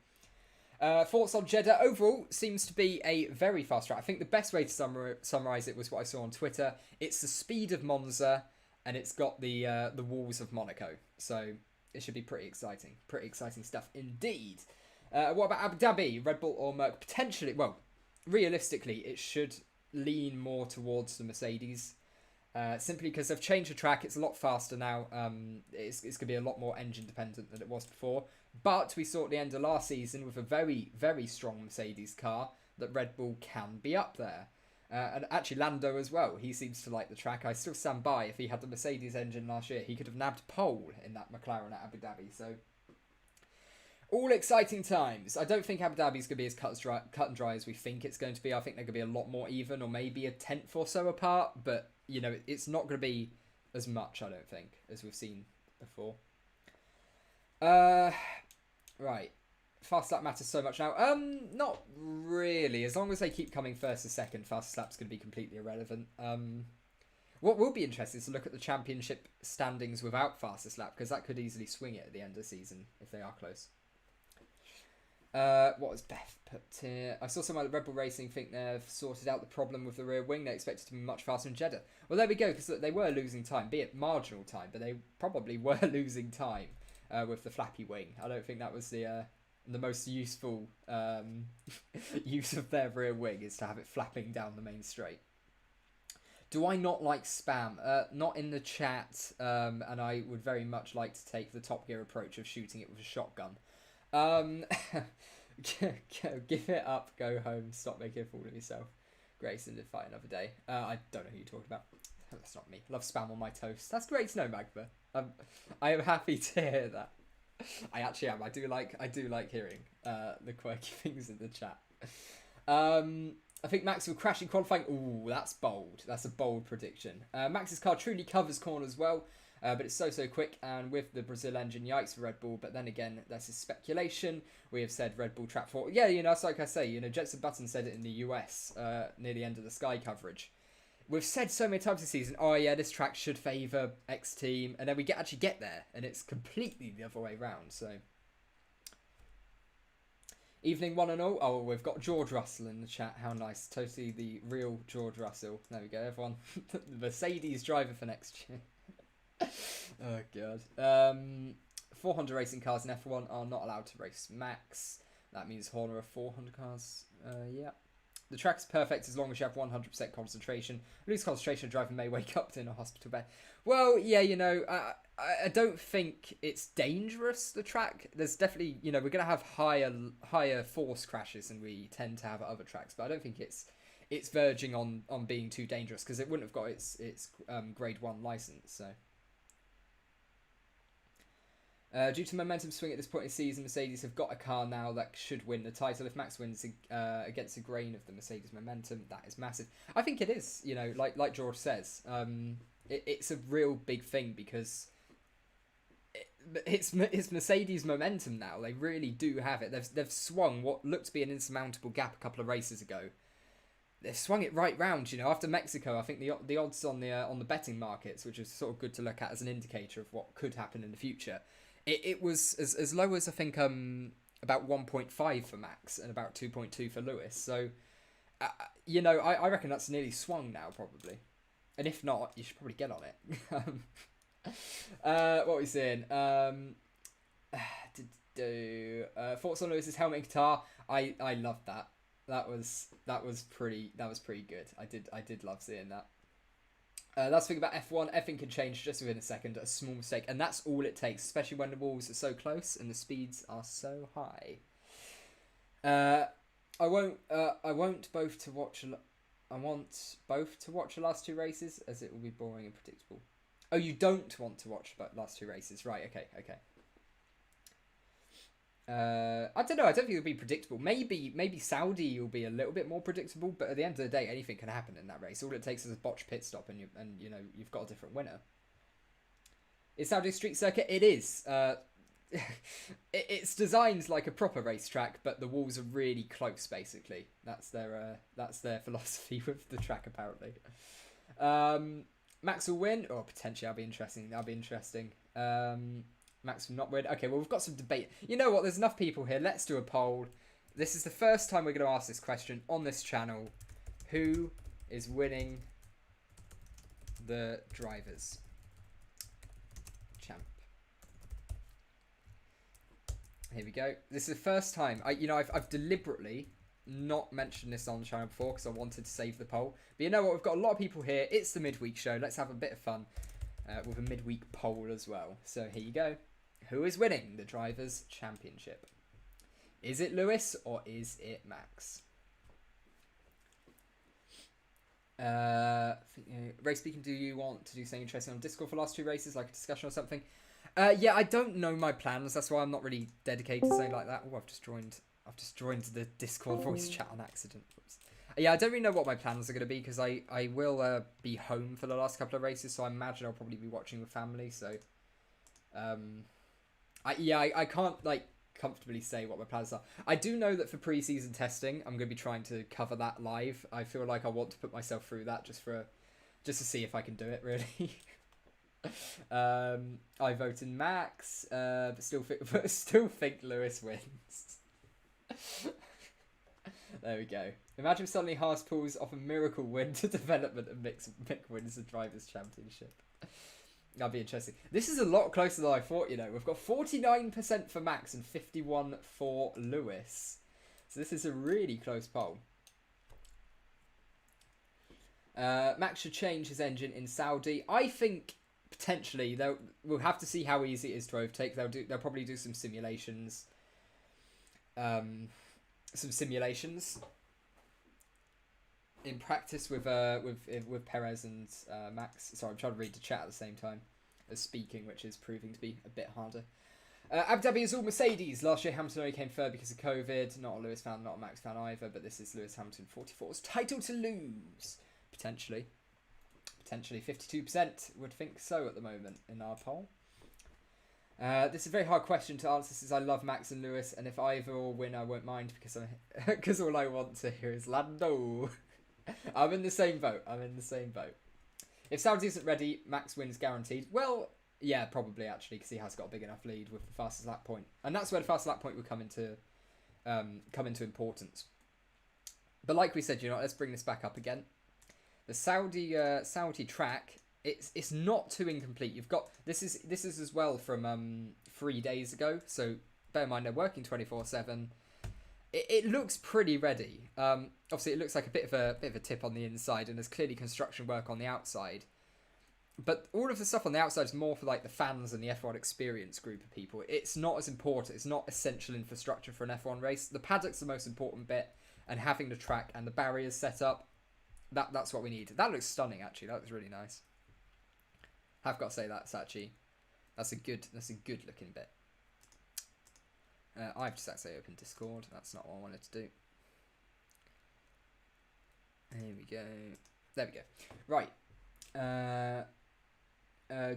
Thoughts on Jeddah? Overall, seems to be a very fast track. I think the best way to summarise it was what I saw on Twitter. It's the speed of Monza, and it's got the walls of Monaco. So it should be pretty exciting. Pretty exciting stuff indeed. What about Abu Dhabi? Red Bull or Merc? Potentially, well, realistically, it should lean more towards the Mercedes. Simply because they've changed the track. It's a lot faster now. It's going to be a lot more engine dependent than it was before. But we saw at the end of last season with a very, very strong Mercedes car that Red Bull can be up there. And actually Lando as well. He seems to like the track. I still stand by. If he had the Mercedes engine last year, he could have nabbed pole in that McLaren at Abu Dhabi. So all exciting times. I don't think Abu Dhabi is going to be as cut and dry as we think it's going to be. I think they're going to be a lot more even, or maybe a tenth or so apart. But, it's not going to be as much, I don't think, as we've seen before. Right. Fast lap matters so much now. Not really. As long as they keep coming first and second, fast lap's going to be completely irrelevant. What will be interesting is to look at the championship standings without fastest lap, because that could easily swing it at the end of the season if they are close. What was Beth put here? I saw someone at Red Bull Racing think they've sorted out the problem with the rear wing. They expect it to be much faster in Jeddah. Well, there we go, because they were losing time, be it marginal time, but they probably were losing time with the flappy wing. I don't think that was the most useful use of their rear wing, is to have it flapping down the main straight. Do I not like spam? Not in the chat, and I would very much like to take the Top Gear approach of shooting it with a shotgun. Give it up, go home, stop making a fool of yourself. Grayson did fight another day. I don't know who you're talking about. That's not me. Love spam on my toast. That's great to know, Magma. I am happy to hear that. I actually am. I do like hearing the quirky things in the chat. I think Max will crash in qualifying. Ooh, that's bold. That's a bold prediction. Max's car truly covers corners well, but it's so quick. And with the Brazil engine, yikes for Red Bull. But then again, that's a speculation. We have said Red Bull track 4. Yeah, it's like I say, Jetson Button said it in the US near the end of the Sky coverage. We've said so many times this season, oh yeah, this track should favour X team. And then we actually get there, and it's completely the other way round. So, evening one and all. Oh, we've got George Russell in the chat. How nice. Totally the real George Russell. There we go, everyone. The Mercedes driver for next year. Oh, God. 400 racing cars in F1 are not allowed to race Max. That means Horner are 400 cars. Yeah. The track's perfect as long as you have 100% concentration. Lose concentration, a driver may wake up in a hospital bed. Well, yeah, I don't think it's dangerous, the track. There's definitely, we're going to have higher force crashes than we tend to have at other tracks, but I don't think it's verging on being too dangerous, because it wouldn't have got its grade 1 license. So Due to momentum swing at this point in the season, Mercedes have got a car now that should win the title. If Max wins against the grain of the Mercedes momentum, that is massive. I think it is, you know, like George says, it's a real big thing because it's Mercedes momentum now. They really do have it. They've swung what looked to be an insurmountable gap a couple of races ago. They've swung it right round, you know. After Mexico, I think the odds on the betting markets, which is sort of good to look at as an indicator of what could happen in the future, it was as low as I think about 1.5 for Max and about 2.2 for Lewis. So, you know, I reckon that's nearly swung now probably, and if not, you should probably get on it. What are we saying? Thoughts on Lewis's helmet in Qatar? I loved that. That was pretty good. I did love seeing that. That's the thing about F1. Everything can change just within a second. A small mistake, and that's all it takes. Especially when the walls are so close and the speeds are so high. I want both to watch the last two races, as it will be boring and predictable. Oh, you don't want to watch the last two races, right? Okay. I don't know. I don't think it'll be predictable. Maybe Saudi will be a little bit more predictable, but at the end of the day, anything can happen in that race. All it takes is a botched pit stop, and you know you've got a different winner. Is Saudi street circuit? It is. It's designed like a proper racetrack, but the walls are really close. Basically, that's their philosophy with the track apparently. Max will win, or potentially that'll be interesting. Max will not win. Okay, well, we've got some debate. You know what? There's enough people here. Let's do a poll. This is the first time we're going to ask this question on this channel. Who is winning the Drivers' Champ? Here we go. This is the first time. I've deliberately not mentioned this on the channel before because I wanted to save the poll. But you know what? We've got a lot of people here. It's the midweek show. Let's have a bit of fun with a midweek poll as well. So here you go. Who is winning the Drivers' Championship? Is it Lewis or is it Max? RaceBeacon, do you want to do something interesting on Discord for the last two races, like a discussion or something? Yeah, I don't know my plans. That's why I'm not really dedicated to something like that. Oh, I've just joined the Discord voice chat on accident. Oops. Yeah, I don't really know what my plans are going to be because I will be home for the last couple of races, so I imagine I'll probably be watching with family. So, I can't like comfortably say what my plans are. I do know that for pre-season testing, I'm going to be trying to cover that live. I feel like I want to put myself through that just to see if I can do it really. I voted Max, but still think Lewis wins. There we go. Imagine if suddenly Haas pulls off a miracle win to development and Mick wins the Drivers' Championship. That'd be interesting. This is a lot closer than I thought, you know. We've got 49% for Max and 51% for Lewis. So this is a really close poll. Max should change his engine in Saudi. I think potentially we'll have to see how easy it is to overtake. They'll probably do some simulations. In practice with Perez and Max. Sorry, I'm trying to read the chat at the same time as speaking, which is proving to be a bit harder. Abu Dhabi is all Mercedes. Last year Hamilton only came third because of COVID. Not a Lewis fan, not a Max fan either, but this is Lewis Hamilton 44's title to lose. Potentially 52% would think so at the moment in our poll. This is a very hard question to answer since I love Max and Lewis, and if either will win, I won't mind because all I want to hear is Lando. I'm in the same boat. If Saudi isn't ready, Max wins guaranteed. Well, yeah, probably actually because he has got a big enough lead with the fastest lap point, and that's where the fastest lap point would come into importance. But like we said, let's bring this back up again. The Saudi track. It's not too incomplete. You've got this is as well from 3 days ago. So bear in mind they're working 24/7. It looks pretty ready. Obviously it looks like a bit of a tip on the inside, and there's clearly construction work on the outside. But all of the stuff on the outside is more for like the fans and the F1 experience group of people. It's not as important. It's not essential infrastructure for an F1 race. The paddock's the most important bit, and having the track and the barriers set up, that's what we need. That looks stunning actually. That looks really nice. I've got to say that's a good looking bit. I've just actually opened Discord. That's not what I wanted to do. There we go. There we go. Right.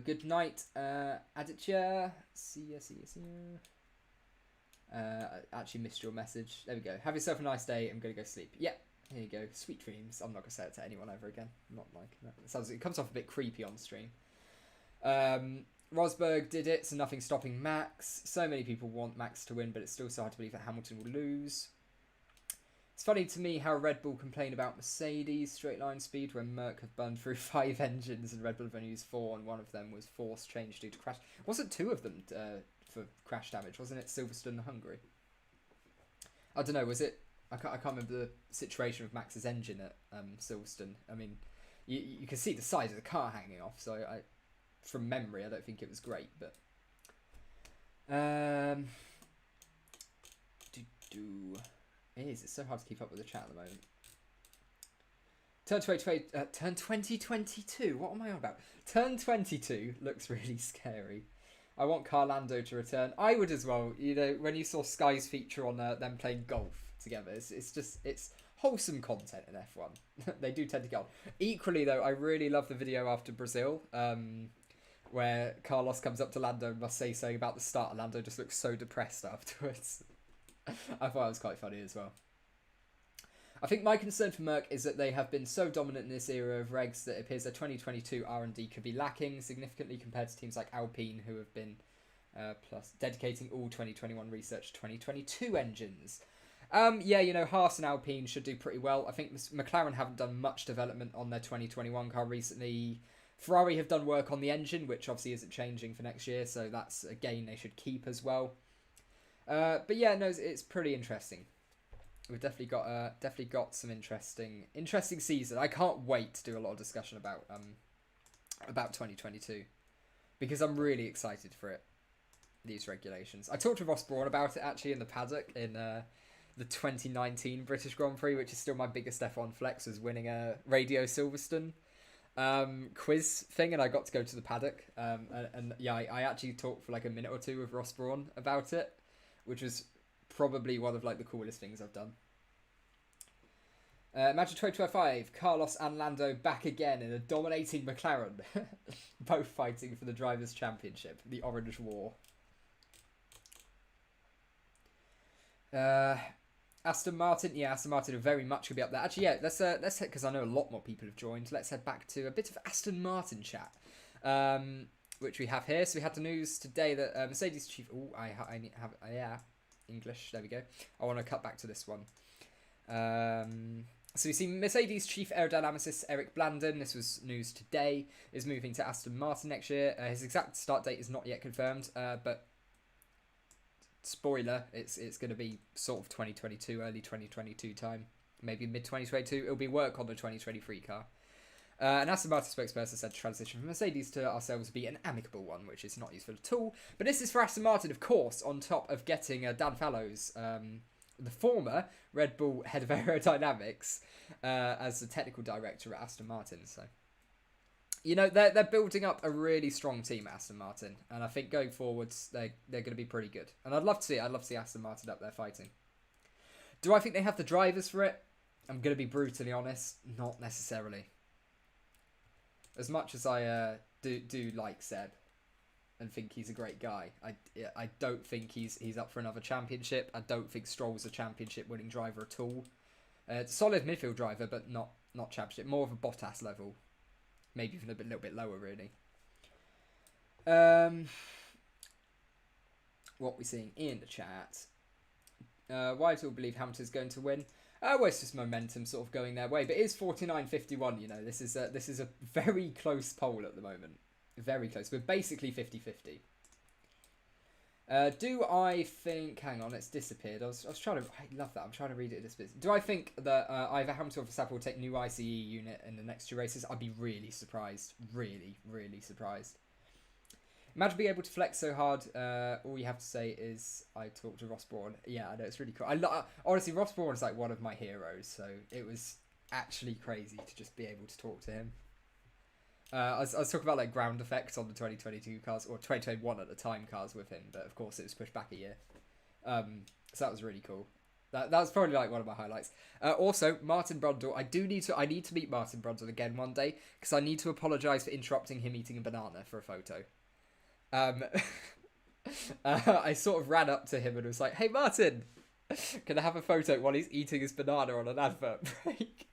Good night, Aditya. See ya. I actually missed your message. There we go. Have yourself a nice day. I'm going to go sleep. Yeah, here you go. Sweet dreams. I'm not going to say it to anyone ever again. I'm not liking that. It comes off a bit creepy on stream. Rosberg did it, so nothing stopping Max. So many people want Max to win, but it's still so hard to believe that Hamilton will lose. It's funny to me how Red Bull complain about Mercedes straight line speed when Merc have burned through 5 engines and Red Bull have only used 4, and one of them was force changed due to crash. Wasn't 2 of them for crash damage? Wasn't it Silverstone and Hungary? I don't know. Was it? I can't remember the situation with Max's engine at Silverstone. I mean, you can see the side of the car hanging off. So from memory, I don't think it was great, but. It's so hard to keep up with the chat at the moment. Turn 2022. What am I on about? Turn 22 looks really scary. I want Carlando to return. I would as well. You know, when you saw Sky's feature on them playing golf together, it's wholesome content in F1. They do tend to get on. Equally though, I really love the video after Brazil, where Carlos comes up to Lando and must say something about the start, and Lando just looks so depressed afterwards. I thought it was quite funny as well. I think my concern for Merc is that they have been so dominant in this era of regs that it appears their 2022 R&D could be lacking significantly compared to teams like Alpine, who have been plus dedicating all 2021 research to 2022 engines. Yeah, you know, Haas and Alpine should do pretty well. I think McLaren haven't done much development on their 2021 car recently. Ferrari have done work on the engine, which obviously isn't changing for next year, so that's a gain they should keep as well. But yeah, no, it's pretty interesting. We've definitely got some interesting season. I can't wait to do a lot of discussion about 2022 because I'm really excited for it. These regulations. I talked to Ross Brawn about it actually in the paddock in the 2019 British Grand Prix, which is still my biggest F1 flex, was winning a Radio Silverstone quiz thing, and I got to go to the paddock. And yeah, I actually talked for like a minute or two with Ross Brawn about it, which was probably one of like the coolest things I've done. Imagine 2025, Carlos and Lando back again in a dominating McLaren, both fighting for the Drivers' Championship, the Orange War. Aston Martin, yeah, Aston Martin are very much gonna be up there. Actually, yeah, let's head, because I know a lot more people have joined. Let's head back to a bit of Aston Martin chat, which we have here. So we had the news today that Mercedes chief. Oh, yeah, English. There we go. I want to cut back to this one. So we see Mercedes chief aerodynamicist Eric Blandon, this was news today, is moving to Aston Martin next year. His exact start date is not yet confirmed, but spoiler, it's going to be sort of 2022, early 2022 time, maybe mid 2022. It'll be work on the 2023 car. An Aston Martin spokesperson said transition from Mercedes to ourselves would be an amicable one, which is not useful at all. But this is for Aston Martin, of course, on top of getting Dan Fallows, the former Red Bull head of aerodynamics, as the technical director at Aston Martin. So, you know, they're building up a really strong team at Aston Martin, and I think going forwards they're going to be pretty good. And I'd love to see Aston Martin up there fighting. Do I think they have the drivers for it? I'm going to be brutally honest, not necessarily. As much as I do like Seb and think he's a great guy, I don't think he's up for another championship. I don't think Stroll's a championship winning driver at all. Solid midfield driver, but not championship. More of a Bottas level, maybe even a little bit lower really. What we're seeing in the chat. Why do we believe Hamilton's going to win? Well, it's just momentum sort of going their way, but it is 49-51. You know, this is a very close poll at the moment. Very close. We're basically 50-50. Do I think... Hang on, it's disappeared. I was trying to... I love that. I'm trying to read it at this bit. Do I think that either Hamilton or Verstappen will take new ICE unit in the next 2 races? I'd be really surprised. Really, really surprised. Imagine being able to flex so hard. All you have to say is, I talked to Ross Brawn. Yeah, I know, it's really cool. Honestly, Ross Brawn is like one of my heroes, so it was actually crazy to just be able to talk to him. I was talking about like ground effects on the 2022 cars, or 2021 at the time cars with him, but of course it was pushed back a year. So that was really cool. That was probably like one of my highlights. Also, Martin Brundle. I need to meet Martin Brundle again one day because I need to apologise for interrupting him eating a banana for a photo. I sort of ran up to him and was like, "Hey Martin, can I have a photo while he's eating his banana on an advert break?"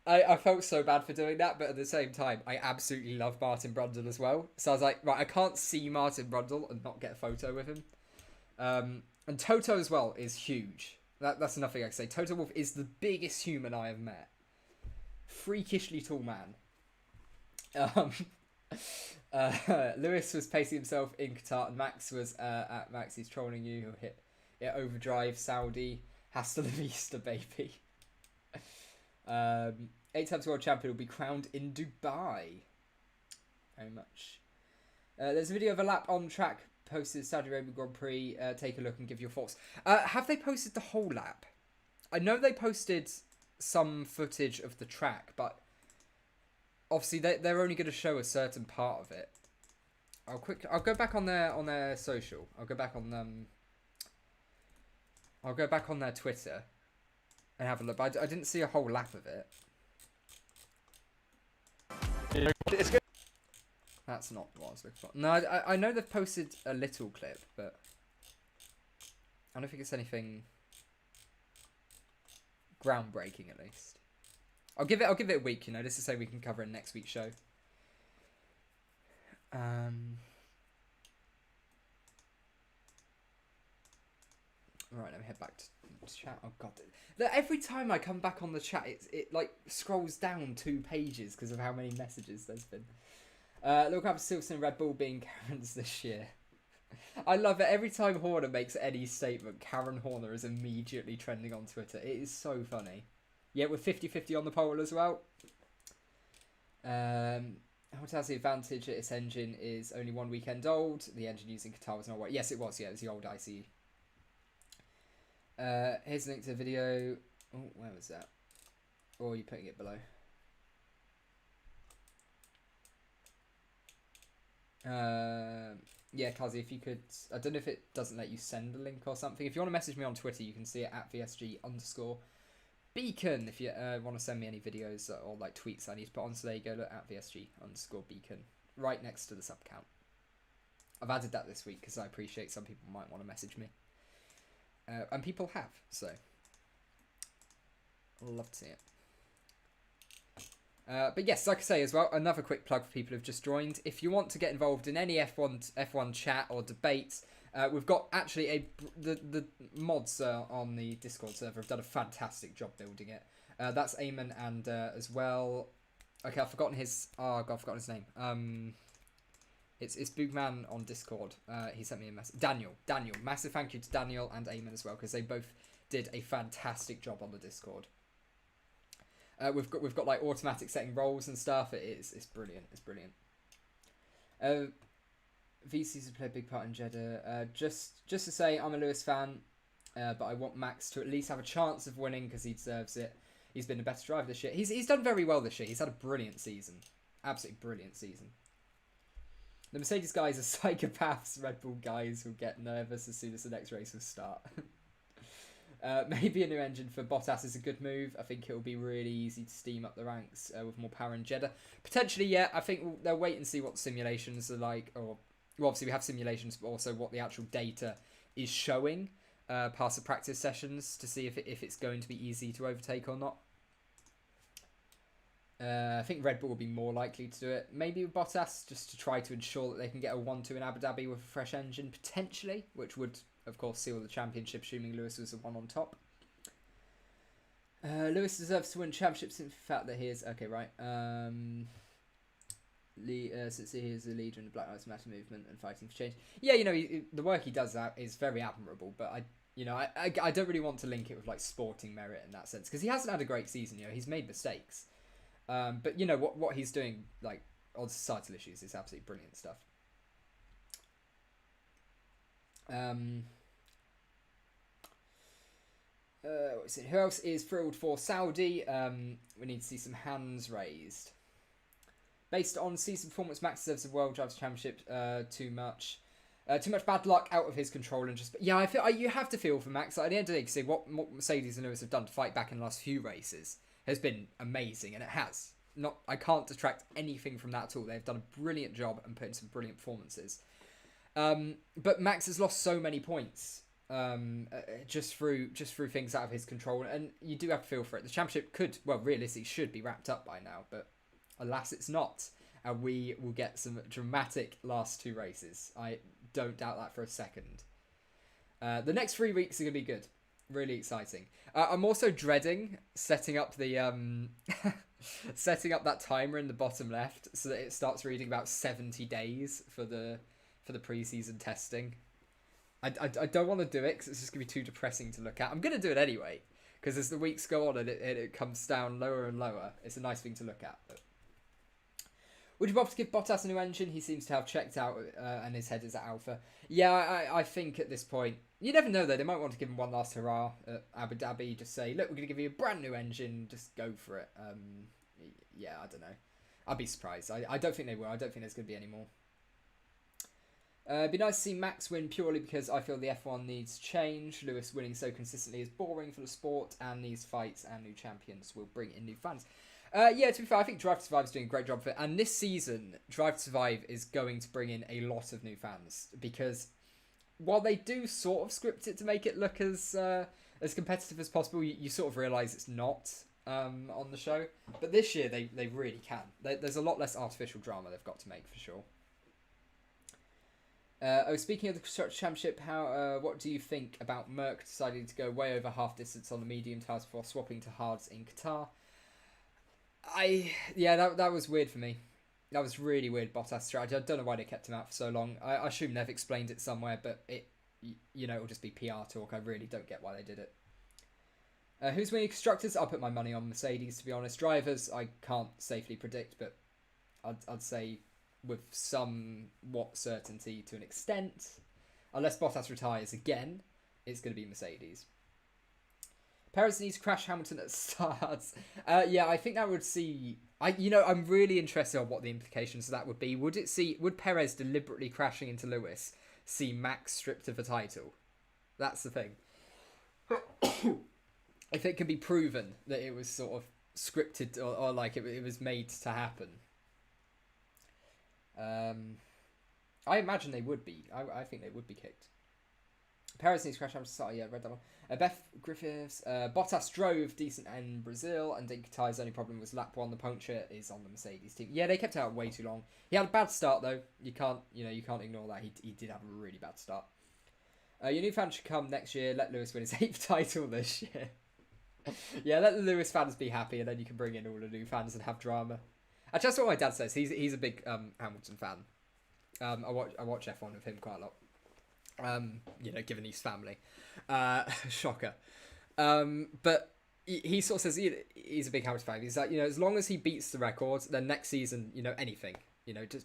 I felt so bad for doing that, but at the same time, I absolutely love Martin Brundle as well. So I was like, right, I can't see Martin Brundle and not get a photo with him. And Toto as well is huge. That's enough thing I can say. Toto Wolff is the biggest human I have met. Freakishly tall man. Lewis was pacing himself in Qatar, and Max was at Max. He's trolling you. He'll hit overdrive. Saudi. Hasta la vista, baby. 8 times world champion will be crowned in Dubai. Very much. There's a video of a lap on track posted Saudi Arabia Grand Prix. Take a look and give your thoughts. Have they posted the whole lap? I know they posted some footage of the track, but obviously they're only going to show a certain part of it. I'll go back on their social. I'll go back on their Twitter and have a look. But I didn't see a whole lap of it. It's good. That's not what I was looking for. No, I know they've posted a little clip, but I don't think it's anything groundbreaking, at least. I'll give it a week, just to say we can cover in next week's show. Right, let me head back to chat. Oh god, every time I come back on the chat, it like scrolls down 2 pages because of how many messages there's been. Look up Silverstone Red Bull being Karen's this year. I love it. Every time Horner makes any statement, Karen Horner is immediately trending on Twitter. It is so funny. Yeah, we're 50-50 on the poll as well. What has the advantage that its engine is only 1 weekend old? The engine using Qatar was not right. Yes, it was. Yeah, it was the old ICE. Here's a link to the video. Oh, where was that? Or are you putting it below? Yeah, Kazi, if you could... I don't know if it doesn't let you send a link or something. If you want to message me on Twitter, you can see it at VSG_Beacon. If you want to send me any videos or like tweets I need to put on, so there you go, look at VSG_Beacon. Right next to the sub count. I've added that this week because I appreciate some people might want to message me. And people have, so... I'd love to see it. But yes, like I say as well, another quick plug for people who've just joined. If you want to get involved in any F1 chat or debates, we've got actually the mods on the Discord server have done a fantastic job building it. That's Eamon and as well. Okay, I've forgotten his. Oh god, I've forgotten his name. It's Boogman on Discord. He sent me a message. Daniel. Massive thank you to Daniel and Eamon as well because they both did a fantastic job on the Discord. We've got like automatic setting roles and stuff. It's brilliant. It's brilliant. VCs have played a big part in Jeddah. Just to say, I'm a Lewis fan, but I want Max to at least have a chance of winning because he deserves it. He's been the best driver this year. He's done very well this year. He's had a brilliant season, absolutely brilliant season. The Mercedes guys are psychopaths. Red Bull guys will get nervous as soon as the next race will start. Maybe a new engine for Bottas is a good move. I think it will be really easy to steam up the ranks with more power in Jeddah. Potentially, yeah. I think they'll wait and see what the simulations are like. Or, well, obviously we have simulations, but also what the actual data is showing past the practice sessions to see if it's going to be easy to overtake or not. I think Red Bull will be more likely to do it. Maybe with Bottas, just to try to ensure that they can get a 1-2 in Abu Dhabi with a fresh engine, potentially, which would... of course, seal the championship, assuming Lewis was the one on top. Lewis deserves to win championships in the fact that he is... Okay, right. Since he is a leader in the Black Lives Matter movement and fighting for change. Yeah, the work he does is very admirable, but I don't really want to link it with like sporting merit in that sense, because he hasn't had a great season. He's made mistakes. But what he's doing like on societal issues is absolutely brilliant stuff. Who else is thrilled for Saudi? We need to see some hands raised. Based on season performance, Max deserves the World Drivers' Championship too much. Too much bad luck out of his control and just I feel you have to feel for Max. At the end of the day, you see what Mercedes and Lewis have done to fight back in the last few races has been amazing, and it has. I can't detract anything from that at all. They've done a brilliant job and put in some brilliant performances. But Max has lost so many points just through things out of his control, and you do have to feel for it. The championship realistically should be wrapped up by now, but alas, it's not. And we will get some dramatic last 2 races. I don't doubt that for a second. The next 3 weeks are going to be good. Really exciting. I'm also dreading setting up the setting up that timer in the bottom left so that it starts reading about 70 days for the pre-season testing. I don't want to do it because it's just going to be too depressing to look at. I'm going to do it anyway because as the weeks go on and it comes down lower and lower, it's a nice thing to look at. But would you bother to give Bottas a new engine? He seems to have checked out and his head is at Alpha. Yeah, I think at this point, you never know though. They might want to give him one last hurrah at Abu Dhabi. Just say, look, we're going to give you a brand new engine. Just go for it. Yeah, I don't know. I'd be surprised. I don't think they will. I don't think there's going to be any more. It'd be nice to see Max win purely because I feel the F1 needs change. Lewis winning so consistently is boring for the sport, and these fights and new champions will bring in new fans. To be fair, I think Drive to Survive is doing a great job for it. And this season, Drive to Survive is going to bring in a lot of new fans. Because while they do sort of script it to make it look as competitive as possible, you sort of realise it's not on the show. But this year, they really can. There's a lot less artificial drama they've got to make, for sure. Speaking of the Constructors' Championship, what do you think about Merc deciding to go way over half distance on the medium tyres before swapping to hards in Qatar? That was weird for me. That was really weird Bottas strategy. I don't know why they kept him out for so long. I assume they've explained it somewhere, but it'll just be PR talk. I really don't get why they did it. Who's winning Constructors? I'll put my money on Mercedes, to be honest. Drivers, I can't safely predict, but I'd say with somewhat certainty to an extent, unless Bottas retires again, it's going to be Mercedes. Perez needs to crash Hamilton at starts. I think that would see. I'm really interested on what the implications of that would be. Would Perez deliberately crashing into Lewis see Max stripped of a title? That's the thing. If it can be proven that it was sort of scripted or like it was made to happen. I imagine they would be. I think they would be kicked. Perez needs to crash Hamilton. Red Devil. Beth Griffiths. Bottas drove decent in Brazil, and in Qatar's only problem was lap 1. The puncture is on the Mercedes team. Yeah, they kept it out way too long. He had a bad start though. You can't ignore that. He did have a really bad start. Your new fans should come next year. Let Lewis win his 8th title this year. Yeah, let the Lewis fans be happy, and then you can bring in all the new fans and have drama. Actually, that's what my dad says. He's a big Hamilton fan. I watch F1 with him quite a lot. Given his family. Shocker. But he sort of says he's a big Hamilton fan. He's like, as long as he beats the record, then next season, anything.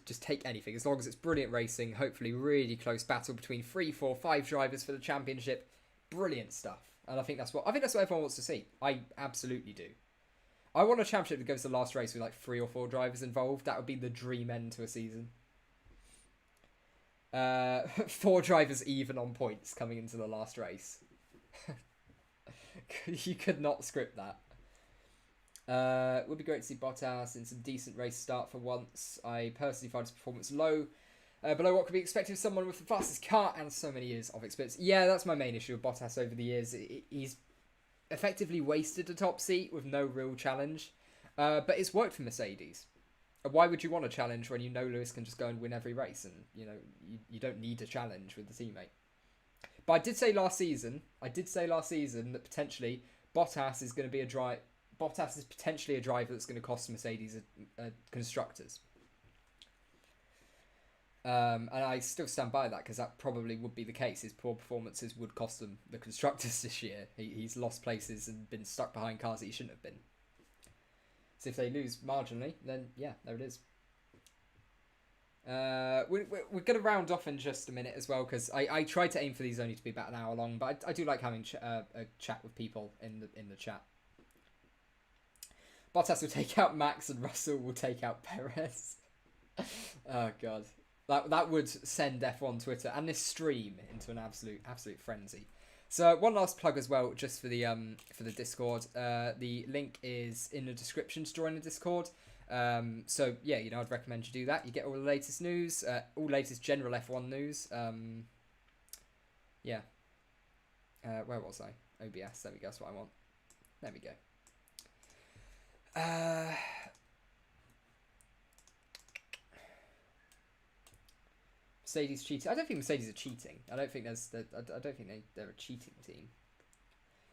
Just take anything. As long as it's brilliant racing, hopefully really close battle between 3, 4, 5 drivers for the championship. Brilliant stuff. And I think that's what everyone wants to see. I absolutely do. I want a championship that goes to the last race with like 3 or 4 drivers involved. That would be the dream end to a season. 4 drivers even on points coming into the last race. You could not script that. Would be great to see Bottas in some decent race start for once. I personally find his performance low. Below what could be expected of someone with the fastest car and so many years of experience. Yeah, that's my main issue with Bottas over the years. He's effectively wasted a top seat with no real challenge. But it's worked for Mercedes. Why would you want a challenge when Lewis can just go and win every race and you don't need a challenge with the teammate? But I did say last season that potentially Bottas is going to be Bottas is potentially a driver that's going to cost Mercedes constructors. And I still stand by that because that probably would be the case. His poor performances would cost them the constructors this year. He's lost places and been stuck behind cars that he shouldn't have been. So if they lose marginally, then yeah, there it is. We're going to round off in just a minute as well because I tried to aim for these only to be about an hour long, but I do like having a chat with people in the chat. Bottas will take out Max and Russell will take out Perez. Oh god, That would send F1 Twitter and this stream into an absolute frenzy. So one last plug as well, just for the Discord. The link is in the description to join the Discord. So yeah, I'd recommend you do that. You get all the latest news, all latest general F1 news. Yeah. Where was I? OBS. There we go. That's what I want. There we go. Mercedes cheating. I don't think Mercedes are cheating. I don't think they're a cheating team.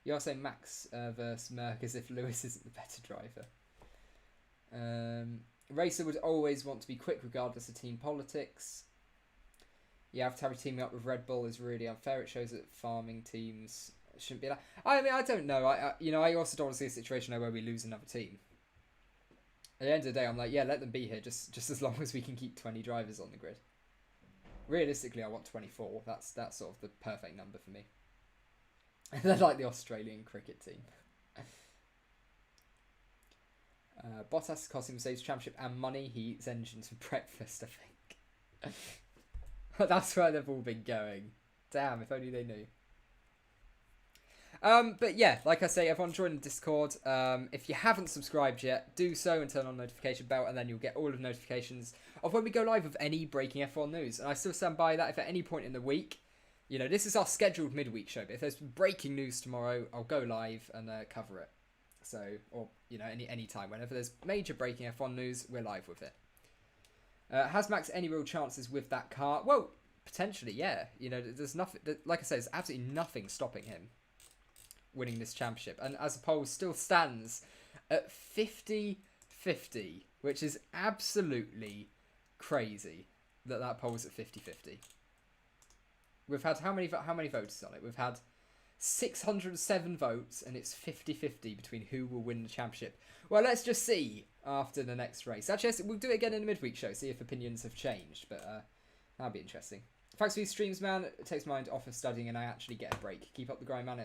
You're saying Max versus Merc as if Lewis isn't the better driver. Racer would always want to be quick regardless of team politics. Yeah, AlphaTauri teaming up with Red Bull is really unfair. It shows that farming teams shouldn't be allowed. I mean, I don't know. I also don't want to see a situation where we lose another team. At the end of the day, I'm like, yeah, let them be here just as long as we can keep 20 drivers on the grid. Realistically, I want 24. That's sort of the perfect number for me. They're like the Australian cricket team. Bottas costing Mercedes championship and money. He eats engines for breakfast, I think. That's where they've all been going. Damn, if only they knew. But yeah, like I say, everyone join the Discord. If you haven't subscribed yet, do so and turn on the notification bell, and then you'll get all of the notifications of when we go live with any breaking F1 news. And I still stand by that. If at any point in the week, this is our scheduled midweek show, but if there's breaking news tomorrow, I'll go live and cover it. So, or any time, whenever there's major breaking F1 news, we're live with it. Has Max any real chances with that car? Well, potentially, yeah. There's nothing. Like I said, there's absolutely nothing stopping him winning this championship, and as a poll still stands at 50-50, which is absolutely crazy that poll's at 50-50. We've had how many votes on it? We've had 607 votes, and it's 50-50 between who will win the championship. Well, let's just see after the next race. Actually, we'll do it again in the midweek show, see if opinions have changed, but that'll be interesting. Thanks for these streams, man. It takes my mind off of studying, and I actually get a break. Keep up the grind, man.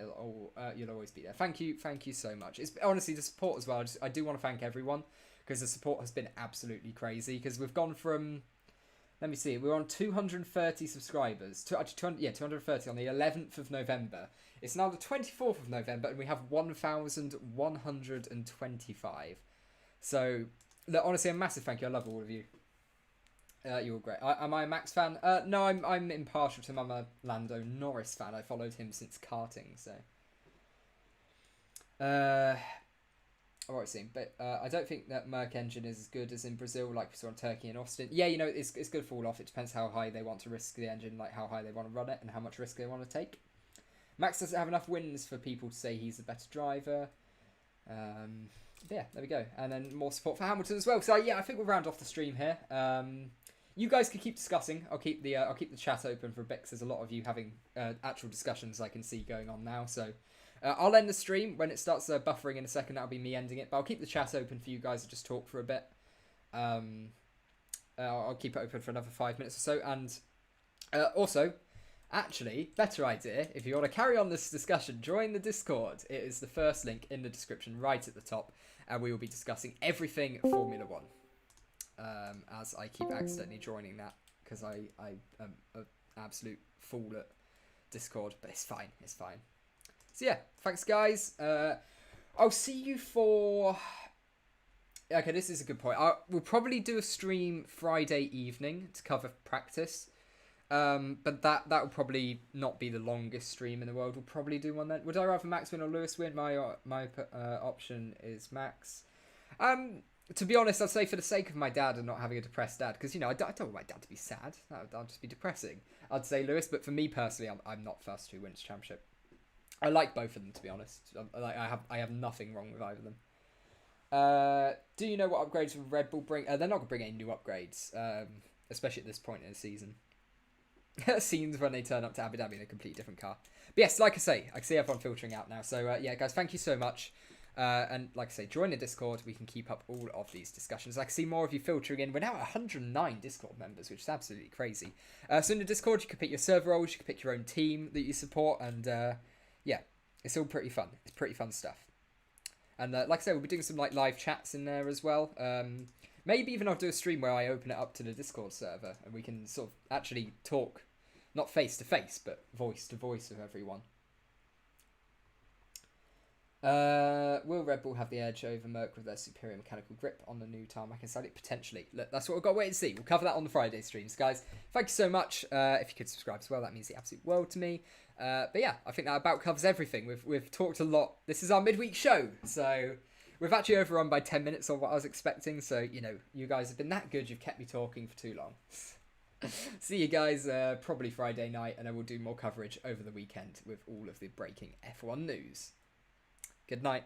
You'll always be there. Thank you so much. It's honestly the support as well. I do want to thank everyone, because the support has been absolutely crazy. Because we've gone from, let me see, we're on 230 subscribers. 230 on the 11th of November. It's now the 24th of November, and we have 1,125. So, look, honestly, a massive thank you. I love all of you. You're great. Am I a Max fan? No, I'm impartial to him. I'm a Lando Norris fan. I followed him since karting, so. Alright, see. But I don't think that Merc engine is as good as in Brazil, like we saw in Turkey and Austin. Yeah, it's going to fall off. It depends how high they want to risk the engine, like how high they want to run it, and how much risk they want to take. Max doesn't have enough wins for people to say he's the better driver. Yeah, there we go. And then more support for Hamilton as well. So yeah, I think we'll round off the stream here. You guys can keep discussing. I'll keep the chat open for a bit, 'cause there's a lot of you having actual discussions I can see going on now. So I'll end the stream when it starts buffering in a second. That'll be me ending it. But I'll keep the chat open for you guys to just talk for a bit. I'll keep it open for another 5 minutes or so. And also, actually, better idea, if you want to carry on this discussion, join the Discord. It is the first link in the description right at the top. And we will be discussing everything Formula 1. As I keep accidentally joining that, because I am an absolute fool at Discord, but it's fine. So yeah, thanks guys. I'll see you for. Okay, this is a good point. We'll probably do a stream Friday evening to cover practice, but that will probably not be the longest stream in the world. We'll probably do one then. Would I rather Max win or Lewis win? My option is Max. To be honest, I'd say for the sake of my dad and not having a depressed dad, because, I don't want my dad to be sad. That would just be depressing. I'd say Lewis, but for me personally, I'm not fussed who wins championship. I like both of them, to be honest. I have nothing wrong with either of them. Do you know what upgrades Red Bull bring? They're not going to bring any new upgrades, especially at this point in the season. Scenes when they turn up to Abu Dhabi in a completely different car. But yes, like I say, I can see everyone filtering out now. So yeah, guys, thank you so much. And like I say, join the Discord. We can keep up all of these discussions. I can see more of you filtering in. We're now at 109 Discord members, which is absolutely crazy. So in the Discord, you can pick your server roles. You can pick your own team that you support. And yeah, it's all pretty fun. It's pretty fun stuff. And like I said, we'll be doing some live chats in there as well. Maybe even I'll do a stream where I open it up to the Discord server and we can sort of actually talk, not face to face, but voice to voice with everyone. Will Red Bull have the edge over Merc with their superior mechanical grip on the new tarmac and Saudi? Potentially. Look, that's what we've got to wait and see. We'll cover that on the Friday streams, guys. Thank you so much. If you could subscribe as well, that means the absolute world to me. But yeah, I think that about covers everything. We've talked a lot. This is our midweek show, so we've actually overrun by 10 minutes on what I was expecting. So, you know, you guys have been that good. You've kept me talking for too long. See you guys probably Friday night, and I will do more coverage over the weekend with all of the breaking F1 news. Good night.